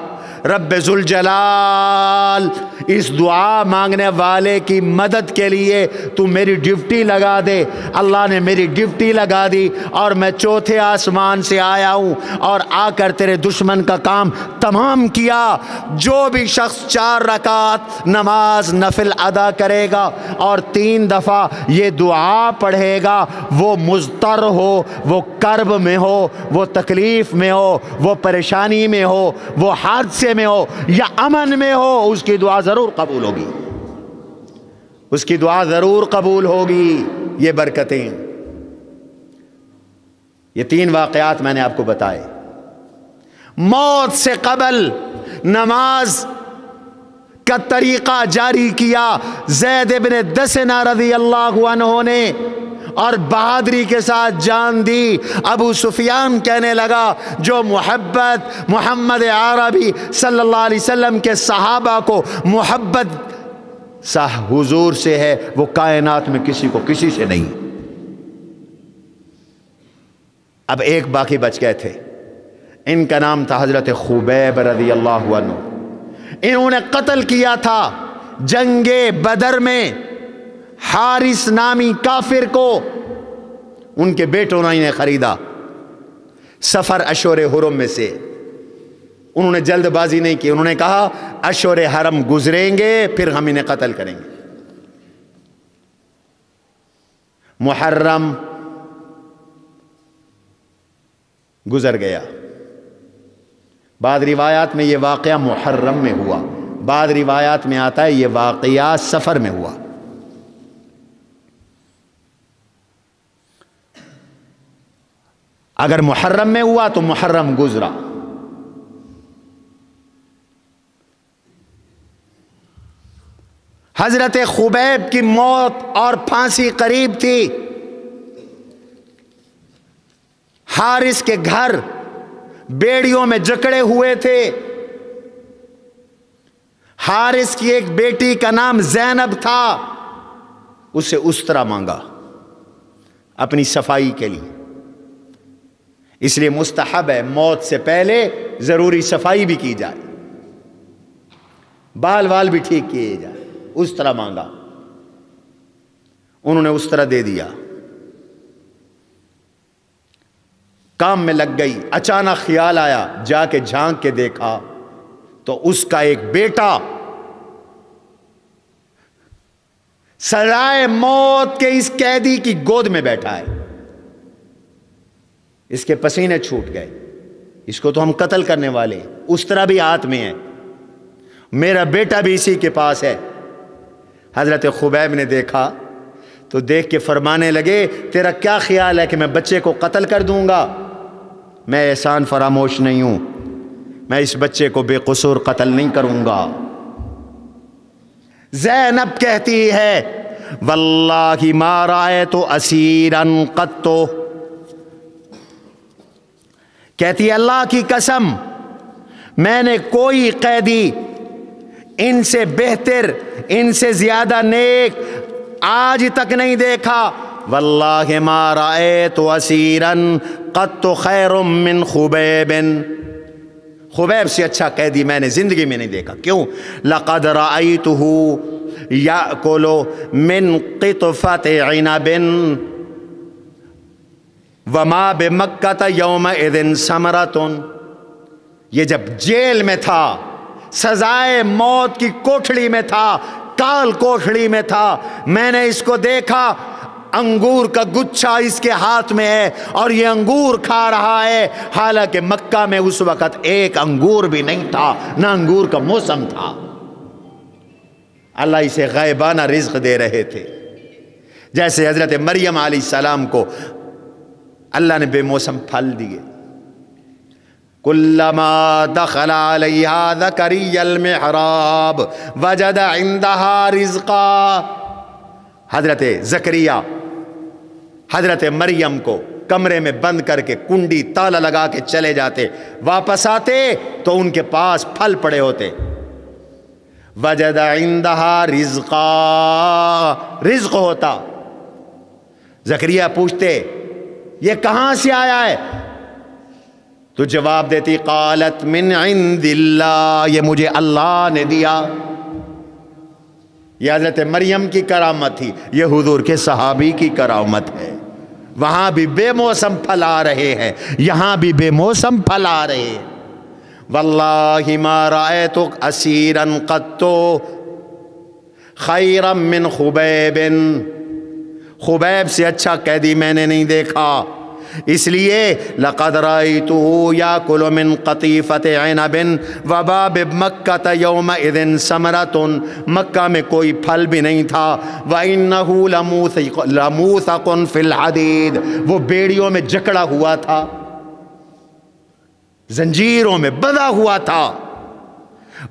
رب ذوالجلال اس دعا مانگنے والے کی مدد کے لیے تو میری ڈیوٹی لگا دے۔ اللہ نے میری ڈیوٹی لگا دی اور میں چوتھے آسمان سے آیا ہوں اور آ کر تیرے دشمن کا کام تمام کیا۔ جو بھی شخص 4 رکعت نماز نفل ادا کرے گا اور 3 دفعہ یہ دعا پڑھے گا، وہ مضطر ہو، وہ کرب میں ہو، وہ تکلیف میں ہو، وہ پریشانی میں ہو، وہ حادثے میں ہو یا امن میں ہو، اس کی دعا ضرور قبول ہوگی، اس کی دعا ضرور قبول ہوگی۔ یہ برکتیں، یہ 3 واقعات میں نے آپ کو بتائے۔ موت سے قبل نماز کا طریقہ جاری کیا زید بن دسنہ رضی اللہ عنہ نے اور بہادری کے ساتھ جان دی۔ ابو سفیان کہنے لگا جو محبت محمد عربی صلی اللہ علیہ وسلم کے صحابہ کو محبت حضور سے ہے، وہ کائنات میں کسی کو کسی سے نہیں۔ اب ایک باقی بچ گئے تھے، ان کا نام تھا حضرت خبیب رضی اللہ عنہ۔ انہوں نے قتل کیا تھا جنگ بدر میں حارث نامی کافر کو، ان کے بیٹوں نے انہیں خریدا سفر اشور حرم میں سے۔ انہوں نے جلد بازی نہیں کی، انہوں نے کہا اشور حرم گزریں گے پھر ہم انہیں قتل کریں گے۔ محرم گزر گیا، بعض روایات میں یہ واقعہ محرم میں ہوا، بعض روایات میں آتا ہے یہ واقعہ سفر میں ہوا۔ اگر محرم میں ہوا تو محرم گزرا۔ حضرت خبیب کی موت اور پھانسی قریب تھی۔ حارث کے گھر بیڑیوں میں جکڑے ہوئے تھے۔ حارث کی ایک بیٹی کا نام زینب تھا، اسے استرا مانگا اپنی صفائی کے لیے۔ اس لیے مستحب ہے موت سے پہلے ضروری صفائی بھی کی جائے، بال وال بھی ٹھیک کیے جائے۔ استرا مانگا، انہوں نے استرا دے دیا، کام میں لگ گئی۔ اچانک خیال آیا، جا کے جھانک کے دیکھا تو اس کا ایک بیٹا سزائے موت کے اس قیدی کی گود میں بیٹھا ہے۔ اس کے پسینے چھوٹ گئے، اس کو تو ہم قتل کرنے والے، استرا بھی ہاتھ میں ہے، میرا بیٹا بھی اسی کے پاس ہے۔ حضرت خبیب نے دیکھا تو دیکھ کے فرمانے لگے تیرا کیا خیال ہے کہ میں بچے کو قتل کر دوں گا؟ میں احسان فراموش نہیں ہوں، میں اس بچے کو بے قصور قتل نہیں کروں گا۔ زینب کہتی ہے واللہ ما رأیت اسیرا قط، کہتی ہے اللہ کی قسم میں نے کوئی قیدی ان سے بہتر، ان سے زیادہ نیک آج تک نہیں دیکھا۔ واللہ ما رأیت اسیرا قط خیر من خبیب، خبیب سے اچھا قیدی میں نے زندگی میں نہیں دیکھا۔ کیوں؟ لقد رأیتہ یأکل من قطفۃ عنب وما بمکۃ یومئذ ثمرۃ۔ یہ جب جیل میں تھا، سزائے موت کی کوٹھڑی میں تھا، کال کوٹھڑی میں تھا، میں نے اس کو دیکھا، انگور کا گچھا اس کے ہاتھ میں ہے اور یہ انگور کھا رہا ہے، حالانکہ مکہ میں اس وقت ایک انگور بھی نہیں تھا، نہ انگور کا موسم تھا۔ اللہ اسے غیبانہ رزق دے رہے تھے، جیسے حضرت مریم علیہ السلام کو اللہ نے بے موسم پھل دیے۔ کلما دخل علیہا زکریا المحراب وجد عندہا رزقا۔ حضرت زکریا حضرت مریم کو کمرے میں بند کر کے کنڈی تالا لگا کے چلے جاتے، واپس آتے تو ان کے پاس پھل پڑے ہوتے۔ وجد عندہا رزقا، رزق ہوتا۔ زکریا پوچھتے یہ کہاں سے آیا ہے؟ تو جواب دیتی قالت من عند اللہ، یہ مجھے اللہ نے دیا۔ یہ حضرت مریم کی کرامت تھی، یہ حضور کے صحابی کی کرامت ہے۔ وہاں بھی بے موسم پھل آ رہے ہیں، یہاں بھی بے موسم پھل آ رہے ہیں۔ واللہ ما رأیت اسیرا قط خیرا من خبیب، خبیب سے اچھا قیدی میں نے نہیں دیکھا، اس لیے لقد رأیتہ یاکل من قطیفۃ عنب وباب مکہ یومئذ ثمرۃ، مکہ میں کوئی پھل بھی نہیں تھا۔ وإنہ لموثق فی الحدید، وہ بیڑیوں میں جکڑا ہوا تھا، زنجیروں میں بندھا ہوا تھا۔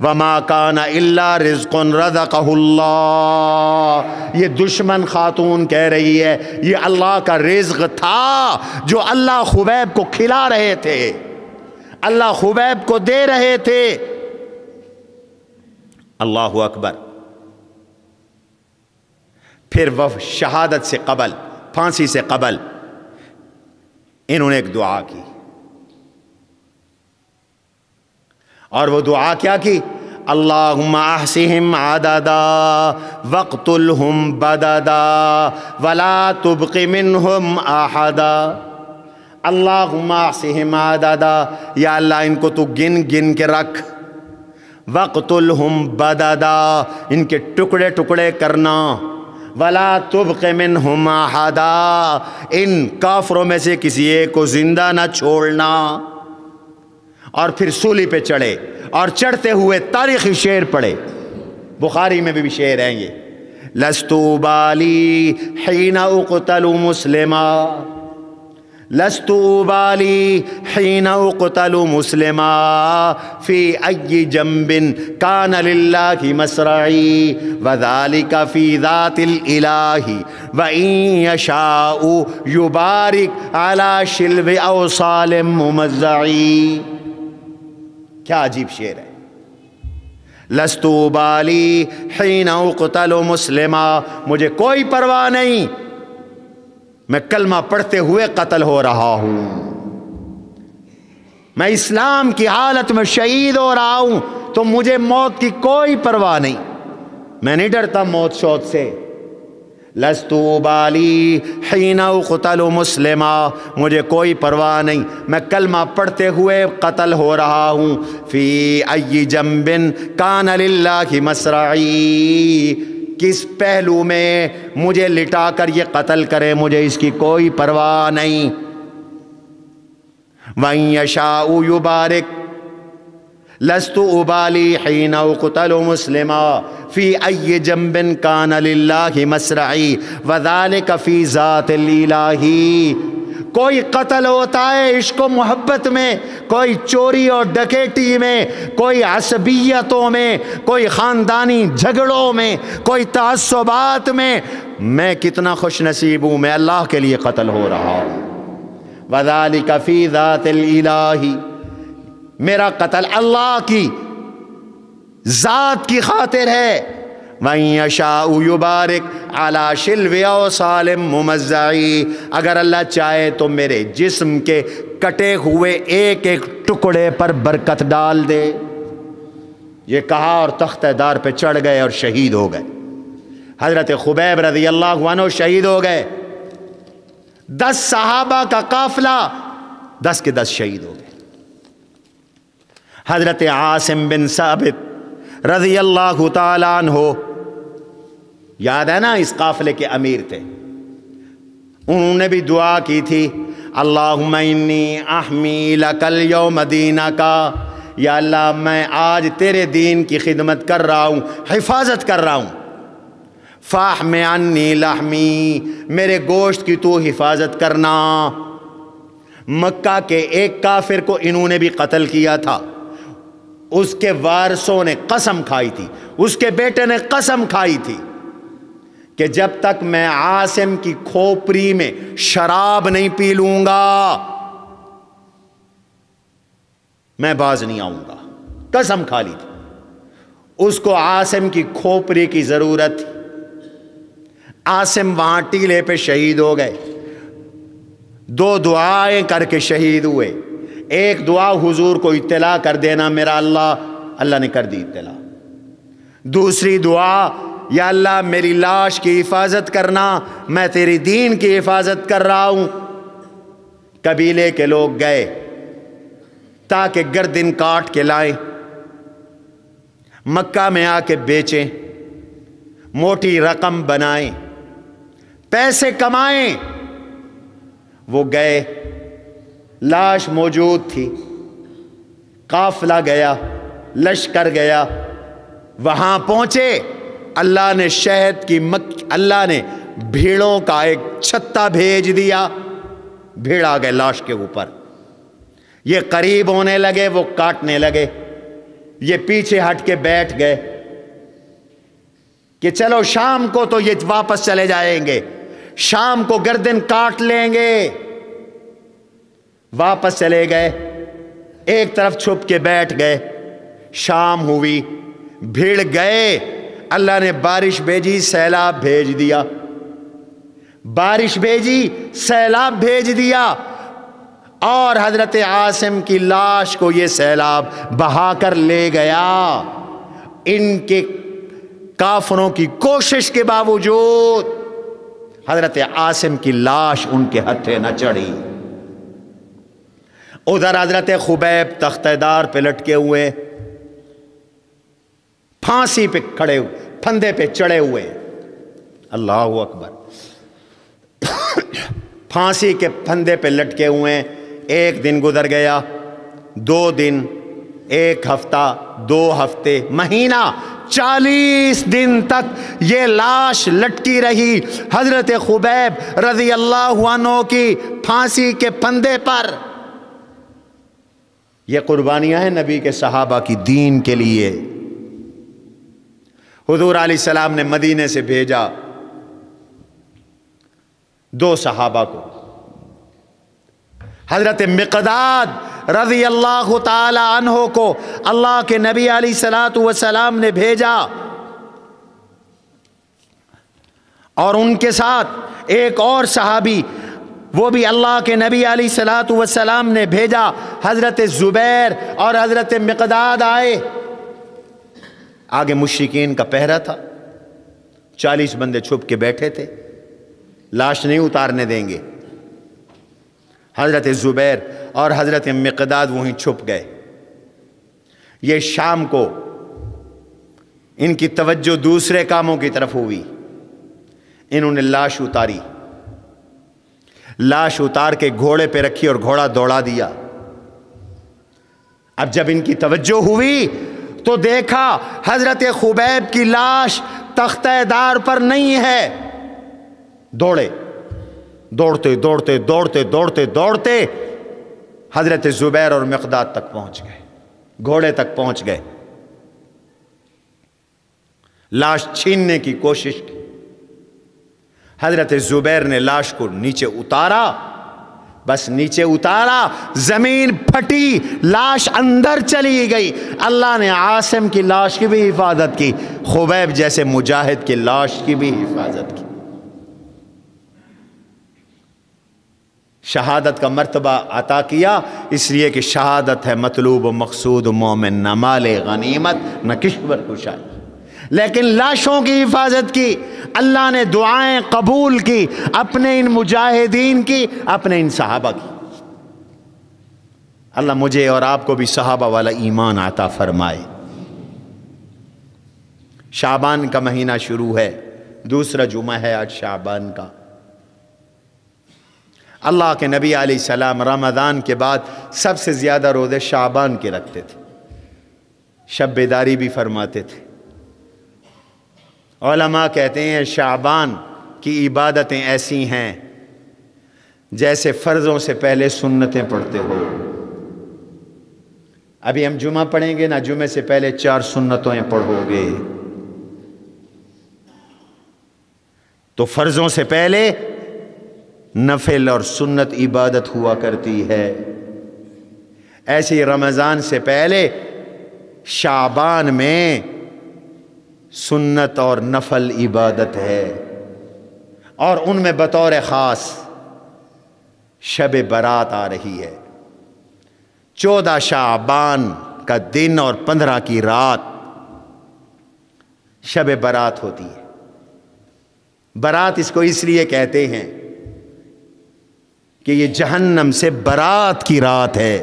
وما کان الا رزق رزقہ اللہ، یہ دشمن خاتون کہہ رہی ہے یہ اللہ کا رزق تھا جو اللہ خبیب کو کھلا رہے تھے، اللہ خبیب کو دے رہے تھے۔ اللہ اکبر۔ پھر وہ شہادت سے قبل، پھانسی سے قبل انہوں نے ایک دعا کی، اور وہ دعا کیا کی؟ اللہم احصہم عددا واقتلہم بددا ولا تبق منہم احدا۔ اللہم احصہم عددا، یا اللہ ان کو تو گن گن کے رکھ، واقتلہم بددا، ان کے ٹکڑے ٹکڑے کرنا، ولا تبق منہم احدا، ان کافروں میں سے کسی ایک کو زندہ نہ چھوڑنا۔ اور پھر سولی پہ چڑھے، اور چڑھتے ہوئے تاریخی شعر پڑھے، بخاری میں بھی شعر ہیں یہ، لست بالی حین اقتل مسلما، لست بالی حین اقتل مسلما فی ای جنب کان للہ مسرعی وذالک فی ذات الالہ وان یشاء یبارک علی شلو اوصال ممزعی۔ کیا عجیب شعر ہے، لست بالی حین اقتل مسلما، مجھے کوئی پرواہ نہیں، میں کلمہ پڑھتے ہوئے قتل ہو رہا ہوں، میں اسلام کی حالت میں شہید ہو رہا ہوں، تو مجھے موت کی کوئی پرواہ نہیں، میں نہیں ڈرتا موت شوت سے۔ لست بالی حین اقتل مسلما، مجھے کوئی پرواہ نہیں، میں کلمہ پڑھتے ہوئے قتل ہو رہا ہوں، فی ای جنب کان للہ مسرعی، کس پہلو میں مجھے لٹا کر یہ قتل کرے، مجھے اس کی کوئی پرواہ نہیں۔ وَإِن يَشَاءُ يُبَارِكْ لست ابالی حین اقتل مسلما فی ای جنب کان للہ مسرعی وذالک فی ذات الالہ۔ کوئی قتل ہوتا ہے عشق و محبت میں، کوئی چوری اور ڈکیٹی میں، کوئی عصبیتوں میں، کوئی خاندانی جھگڑوں میں، کوئی تعصبات میں کتنا خوش نصیب ہوں، میں اللہ کے لیے قتل ہو رہا ہوں۔ وذالک فی ذات الالہ، میرا قتل اللہ کی ذات کی خاطر ہے۔ وَإِن يَشَاءُ يُبَارِكْ عَلَى شِلْوِ أَوْصَالٍ مُمَزَّعِي، اگر اللہ چاہے تو میرے جسم کے کٹے ہوئے ایک ایک ٹکڑے پر برکت ڈال دے۔ یہ کہا اور تختہ دار پہ چڑھ گئے اور شہید ہو گئے۔ حضرت خبیب رضی اللہ عنہ شہید ہو گئے، 10 صحابہ کا قافلہ 10 کے 10 شہید ہو گئے۔ حضرت عاصم بن ثابت رضی اللہ تعالیٰ عنہ، یاد ہے نا اس قافلے کے امیر تھے، انہوں نے بھی دعا کی تھی، اللہم انی احمی لک اليوم دینک، یا اللہ میں آج تیرے دین کی خدمت کر رہا ہوں، حفاظت کر رہا ہوں، فاحم عنی لحمی، میرے گوشت کی تو حفاظت کرنا۔ مکہ کے ایک کافر کو انہوں نے بھی قتل کیا تھا، اس کے وارثوں نے قسم کھائی تھی، اس کے بیٹے نے قسم کھائی تھی کہ جب تک میں عاصم کی کھوپڑی میں شراب نہیں پی لوں گا میں باز نہیں آؤں گا، قسم کھا لی تھی۔ اس کو عاصم کی کھوپڑی کی ضرورت تھی۔ عاصم وہاں ٹیلے پہ شہید ہو گئے، 2 دعائیں کر کے شہید ہوئے۔ ایک دعا حضور کو اطلاع کر دینا میرا اللہ نے کر دی اطلاع۔ دوسری دعا، یا اللہ میری لاش کی حفاظت کرنا، میں تیری دین کی حفاظت کر رہا ہوں۔ قبیلے کے لوگ گئے تاکہ گردن کاٹ کے لائیں، مکہ میں آ کے بیچیں، موٹی رقم بنائیں، پیسے کمائیں۔ وہ گئے، لاش موجود تھی، قافلہ گیا، لشکر گیا، وہاں پہنچے، اللہ نے شہد کی اللہ نے بھیڑوں کا ایک چھتا بھیج دیا، بھیڑ آ گئے لاش کے اوپر۔ یہ قریب ہونے لگے، وہ کاٹنے لگے، یہ پیچھے ہٹ کے بیٹھ گئے کہ چلو شام کو تو یہ واپس چلے جائیں گے، شام کو گردن کاٹ لیں گے۔ واپس چلے گئے، ایک طرف چھپ کے بیٹھ گئے۔ شام ہوئی، بھیڑ گئے، اللہ نے بارش بھیجی، سیلاب بھیج دیا، بارش بھیجی، سیلاب بھیج دیا، اور حضرت عاصم کی لاش کو یہ سیلاب بہا کر لے گیا۔ ان کے کافروں کی کوشش کے باوجود حضرت عاصم کی لاش ان کے ہتھے نہ چڑھی۔ ادھر حضرت خبیب تختہ دار پہ لٹکے ہوئے، پھانسی پہ کھڑے ہوئے، پھندے پہ چڑھے ہوئے، اللہ اکبر، پھانسی کے پھندے پہ لٹکے ہوئے۔ 1 دن گزر گیا، 2 دن، 1 ہفتہ، 2 ہفتے، مہینہ، 40 دن تک یہ لاش لٹکی رہی حضرت خبیب رضی اللہ عنہ کی پھانسی کے پھندے پر۔ یہ قربانیاں ہیں نبی کے صحابہ کی دین کے لیے۔ حضور علیہ السلام نے مدینے سے بھیجا 2 صحابہ کو، حضرت مقداد رضی اللہ تعالی عنہ کو اللہ کے نبی علیہ الصلوۃ والسلام نے بھیجا، اور ان کے ساتھ ایک اور صحابی، وہ بھی اللہ کے نبی علیہ الصلوۃ والسلام نے بھیجا، حضرت زبیر اور حضرت مقداد آئے۔ آگے مشرکین کا پہرا تھا، 40 بندے چھپ کے بیٹھے تھے، لاش نہیں اتارنے دیں گے۔ حضرت زبیر اور حضرت مقداد وہیں چھپ گئے۔ یہ شام کو ان کی توجہ دوسرے کاموں کی طرف ہوئی، انہوں نے لاش اتاری، لاش اتار کے گھوڑے پہ رکھی اور گھوڑا دوڑا دیا۔ اب جب ان کی توجہ ہوئی تو دیکھا حضرت خبیب کی لاش تختہ دار پر نہیں ہے۔ دوڑے، دوڑتے دوڑتے دوڑتے دوڑتے دوڑتے حضرت زبیر اور مقداد تک پہنچ گئے، گھوڑے تک پہنچ گئے، لاش چھیننے کی کوشش کی۔ حضرت زبیر نے لاش کو نیچے اتارا، بس نیچے اتارا، زمین پھٹی، لاش اندر چلی گئی۔ اللہ نے عاصم کی لاش کی بھی حفاظت کی، خبیب جیسے مجاہد کی لاش کی بھی حفاظت کی۔ شہادت کا مرتبہ عطا کیا، اس لیے کہ شہادت ہے مطلوب و مقصود مومن، نہ مال غنیمت نہ کشور کشائی، لیکن لاشوں کی حفاظت کی۔ اللہ نے دعائیں قبول کی، اپنے ان مجاہدین کی، اپنے ان صحابہ کی۔ اللہ مجھے اور آپ کو بھی صحابہ والا ایمان عطا فرمائے۔ شعبان کا مہینہ شروع ہے، دوسرا جمعہ ہے آج شعبان کا۔ اللہ کے نبی علیہ السلام رمضان کے بعد سب سے زیادہ روزے شعبان کے رکھتے تھے، شب بیداری بھی فرماتے تھے۔ علماء کہتے ہیں شعبان کی عبادتیں ایسی ہیں جیسے فرضوں سے پہلے سنتیں پڑھتے ہو۔ ابھی ہم جمعہ پڑھیں گے نا، جمعے سے پہلے 4 سنتیں پڑھو گے، تو فرضوں سے پہلے نفل اور سنت عبادت ہوا کرتی ہے۔ ایسے رمضان سے پہلے شعبان میں سنت اور نفل عبادت ہے، اور ان میں بطور خاص شب برات آ رہی ہے۔ 14 شعبان کا دن اور 15 کی رات شب برات ہوتی ہے۔ برات اس کو اس لیے کہتے ہیں کہ یہ جہنم سے برات کی رات ہے۔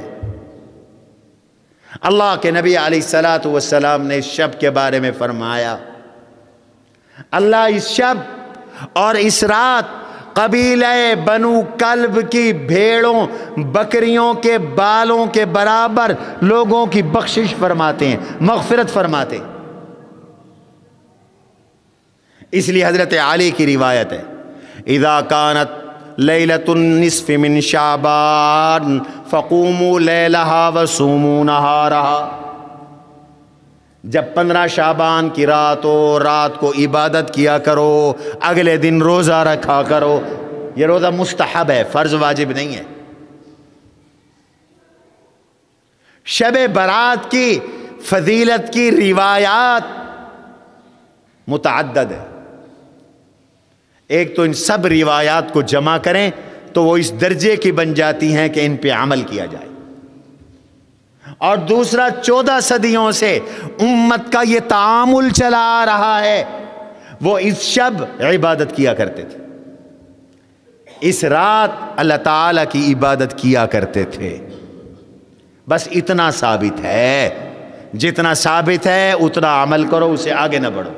اللہ کے نبی علیہ الصلاۃ والسلام نے اس شب کے بارے میں فرمایا، اللہ اس شب اور اس رات قبیلہ بنو کلب کی بھیڑوں بکریوں کے بالوں کے برابر لوگوں کی بخشش فرماتے ہیں، مغفرت فرماتے ہیں۔ اس لیے حضرت علی کی روایت ہے، اذا کانت لیلۃ النصف من شعبان فقوموا لیلہا وصوموا نہارہا، جب 15 شعبان کی رات ہو، رات کو عبادت کیا کرو، اگلے دن روزہ رکھا کرو۔ یہ روزہ مستحب ہے، فرض واجب نہیں ہے۔ شب برات کی فضیلت کی روایات متعدد ہے، ایک تو ان سب روایات کو جمع کریں تو وہ اس درجے کی بن جاتی ہیں کہ ان پہ عمل کیا جائے، اور دوسرا 14 صدیوں سے امت کا یہ تعامل چلا آ رہا ہے، وہ اس شب عبادت کیا کرتے تھے، اس رات اللہ تعالیٰ کی عبادت کیا کرتے تھے۔ بس اتنا ثابت ہے، جتنا ثابت ہے اتنا عمل کرو، اسے آگے نہ بڑھو۔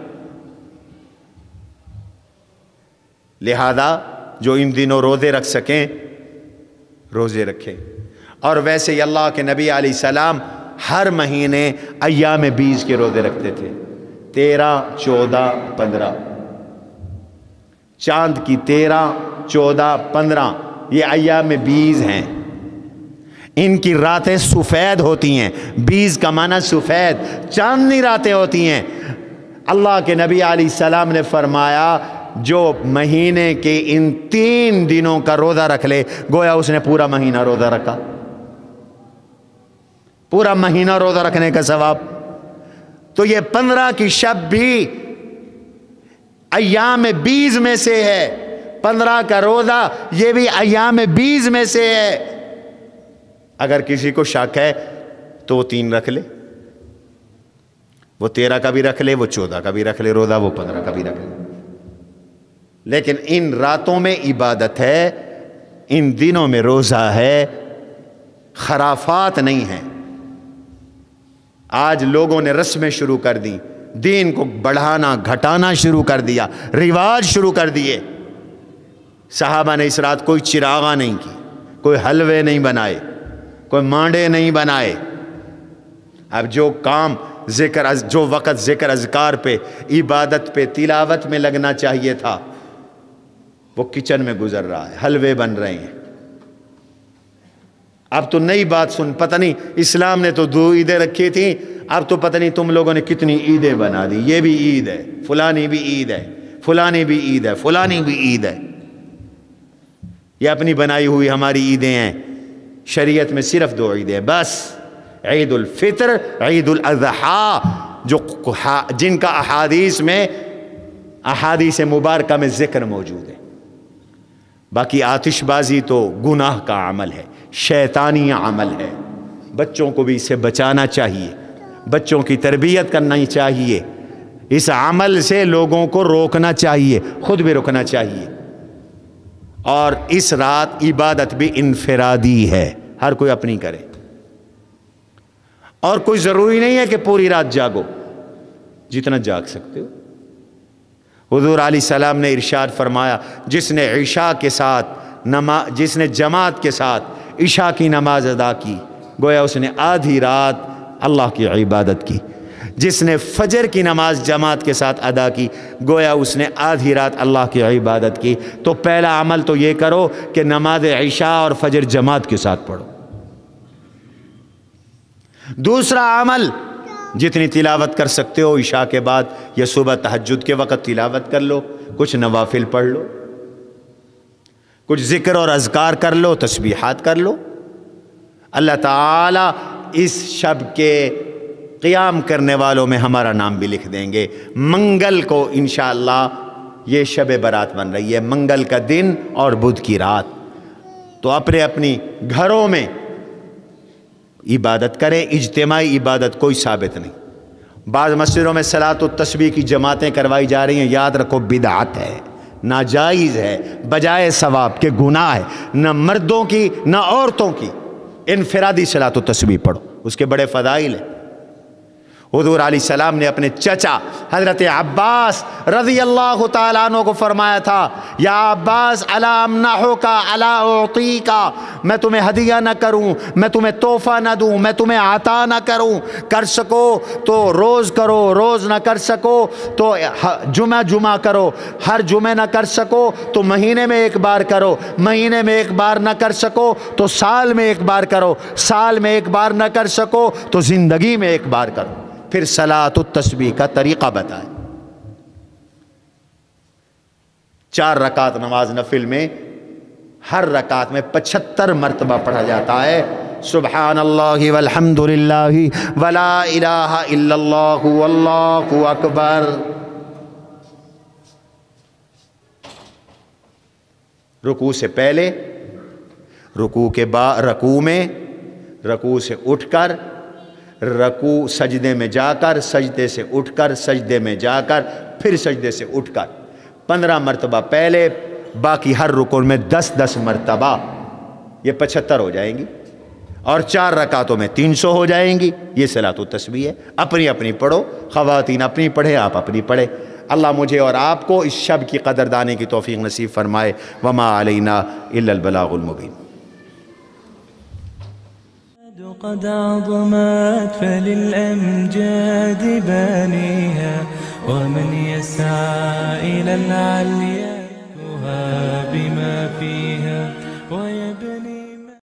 لہذا جو ان دنوں روزے رکھ سکیں روزے رکھیں، اور ویسے ہی اللہ کے نبی علیہ السلام ہر مہینے ایام 20 کے روزے رکھتے تھے، 13، 14، 15، چاند کی 13، 14، 15 یہ ایام 20 ہیں۔ ان کی راتیں سفید ہوتی ہیں، 20 کا معنی سفید، چاندنی راتیں ہوتی ہیں۔ اللہ کے نبی علیہ السلام نے فرمایا جو مہینے کے ان 3 دنوں کا روزہ رکھ لے گویا اس نے پورا مہینہ روزہ رکھا، پورا مہینہ روزہ رکھنے کا ثواب۔ تو یہ 15 کی شب بھی ایام 20 میں سے ہے، 15 کا روزہ یہ بھی ایام 20 میں سے ہے۔ اگر کسی کو شک ہے تو وہ 3 رکھ لے، وہ 13 کا بھی رکھ لے، وہ 14 کا بھی رکھ لے روزہ، وہ 15 کا بھی رکھ لے، لیکن ان راتوں میں عبادت ہے، ان دنوں میں روزہ ہے، خرافات نہیں ہیں۔ آج لوگوں نے رسمیں شروع کر دی، دین کو بڑھانا گھٹانا شروع کر دیا، رواج شروع کر دیے۔ صحابہ نے اس رات کوئی چراغاں نہیں کی، کوئی حلوے نہیں بنائے، کوئی مانڈے نہیں بنائے۔ اب جو کام جو وقت ذکر اذکار پہ، عبادت پہ، تلاوت میں لگنا چاہیے تھا وہ کچن میں گزر رہا ہے، حلوے بن رہے ہیں۔ اب تو نئی بات سن، پتہ نہیں اسلام نے تو 2 عیدیں رکھی تھیں، اب تو پتہ نہیں تم لوگوں نے کتنی عیدیں بنا دی، یہ بھی عید ہے، فلانی بھی عید ہے، فلانی بھی عید ہے، فلانی بھی عید ہے۔ یہ اپنی بنائی ہوئی ہماری عیدیں ہیں، شریعت میں صرف 2 عیدیں بس، عید الفطر، عید الاضحیٰ، جن کا احادیث مبارکہ میں ذکر موجود ہے۔ باقی آتش بازی تو گناہ کا عمل ہے، شیطانی عمل ہے، بچوں کو بھی اس سے بچانا چاہیے، بچوں کی تربیت کرنا چاہیے، اس عمل سے لوگوں کو روکنا چاہیے، خود بھی روکنا چاہیے۔ اور اس رات عبادت بھی انفرادی ہے، ہر کوئی اپنی کرے، اور کوئی ضروری نہیں ہے کہ پوری رات جاگو، جتنا جاگ سکتے ہو۔ حضور علیہ السلام نے ارشاد فرمایا، جس نے جماعت کے ساتھ عشاء کی نماز ادا کی گویا اس نے آدھی رات اللہ کی عبادت کی، جس نے فجر کی نماز جماعت کے ساتھ ادا کی گویا اس نے آدھی رات اللہ کی عبادت کی۔ تو پہلا عمل تو یہ کرو کہ نماز عشاء اور فجر جماعت کے ساتھ پڑھو۔ دوسرا عمل، جتنی تلاوت کر سکتے ہو عشاء کے بعد یا صبح تہجد کے وقت تلاوت کر لو، کچھ نوافل پڑھ لو، کچھ ذکر اور اذکار کر لو، تسبیحات کر لو۔ اللہ تعالیٰ اس شب کے قیام کرنے والوں میں ہمارا نام بھی لکھ دیں گے۔ منگل کو انشاءاللہ یہ شب برات بن رہی ہے، منگل کا دن اور بدھ کی رات، تو اپنے اپنی گھروں میں عبادت کریں۔ اجتماعی عبادت کوئی ثابت نہیں۔ بعض مسجدوں میں صلاۃ التسبیح کی جماعتیں کروائی جا رہی ہیں، یاد رکھو بدعت ہے، ناجائز ہے، بجائے ثواب کے گناہ ہے۔ نہ مردوں کی نہ عورتوں کی انفرادی صلاۃ التسبیح پڑھو، اس کے بڑے فضائل ہیں۔ حضور علیہ السلام نے اپنے چچا حضرت عباس رضی اللہ تعالیٰ عنہ کو فرمایا تھا، یا عباس الا امنحک الا اعطیک، میں تمہیں ہدیہ نہ کروں، میں تمہیں تحفہ نہ دوں، میں تمہیں عطا نہ کروں؟ کر سکو تو روز کرو، روز نہ کر سکو تو جمعہ جمعہ کرو، ہر جمعہ نہ کر سکو تو مہینے میں ایک بار کرو، مہینے میں ایک بار نہ کر سکو تو سال میں ایک بار کرو، سال میں ایک بار نہ کر سکو تو زندگی میں ایک بار کرو۔ پھر صلاۃ التسبیح کا طریقہ بتائیں۔ 4 رکعت نماز نفل میں ہر رکعت میں 75 مرتبہ پڑھا جاتا ہے، سبحان اللہ والحمد للہ ولا الہ الا اللہ واللہ اکبر۔ رکوع سے پہلے، رکوع کے بعد، رکوع میں، رکوع سے اٹھ کر، رکوع سجدے میں جا کر، سجدے سے اٹھ کر، سجدے میں جا کر، پھر سجدے سے اٹھ کر 15 مرتبہ پہلے، باقی ہر رکوع میں 10 مرتبہ، یہ 75 ہو جائیں گی، اور 4 رکعتوں میں 300 ہو جائیں گی۔ یہ صلاۃ التسبیح ہے، اپنی اپنی پڑھو، خواتین اپنی پڑھیں، آپ اپنی پڑھیں۔ اللہ مجھے اور آپ کو اس شب کی قدردانی کی توفیق نصیب فرمائے۔ وما علینا الا البلاغ المبین۔ قد عظمت فللأمجاد بانيها، ومن يسعى إلى العليا بما فيها ويبني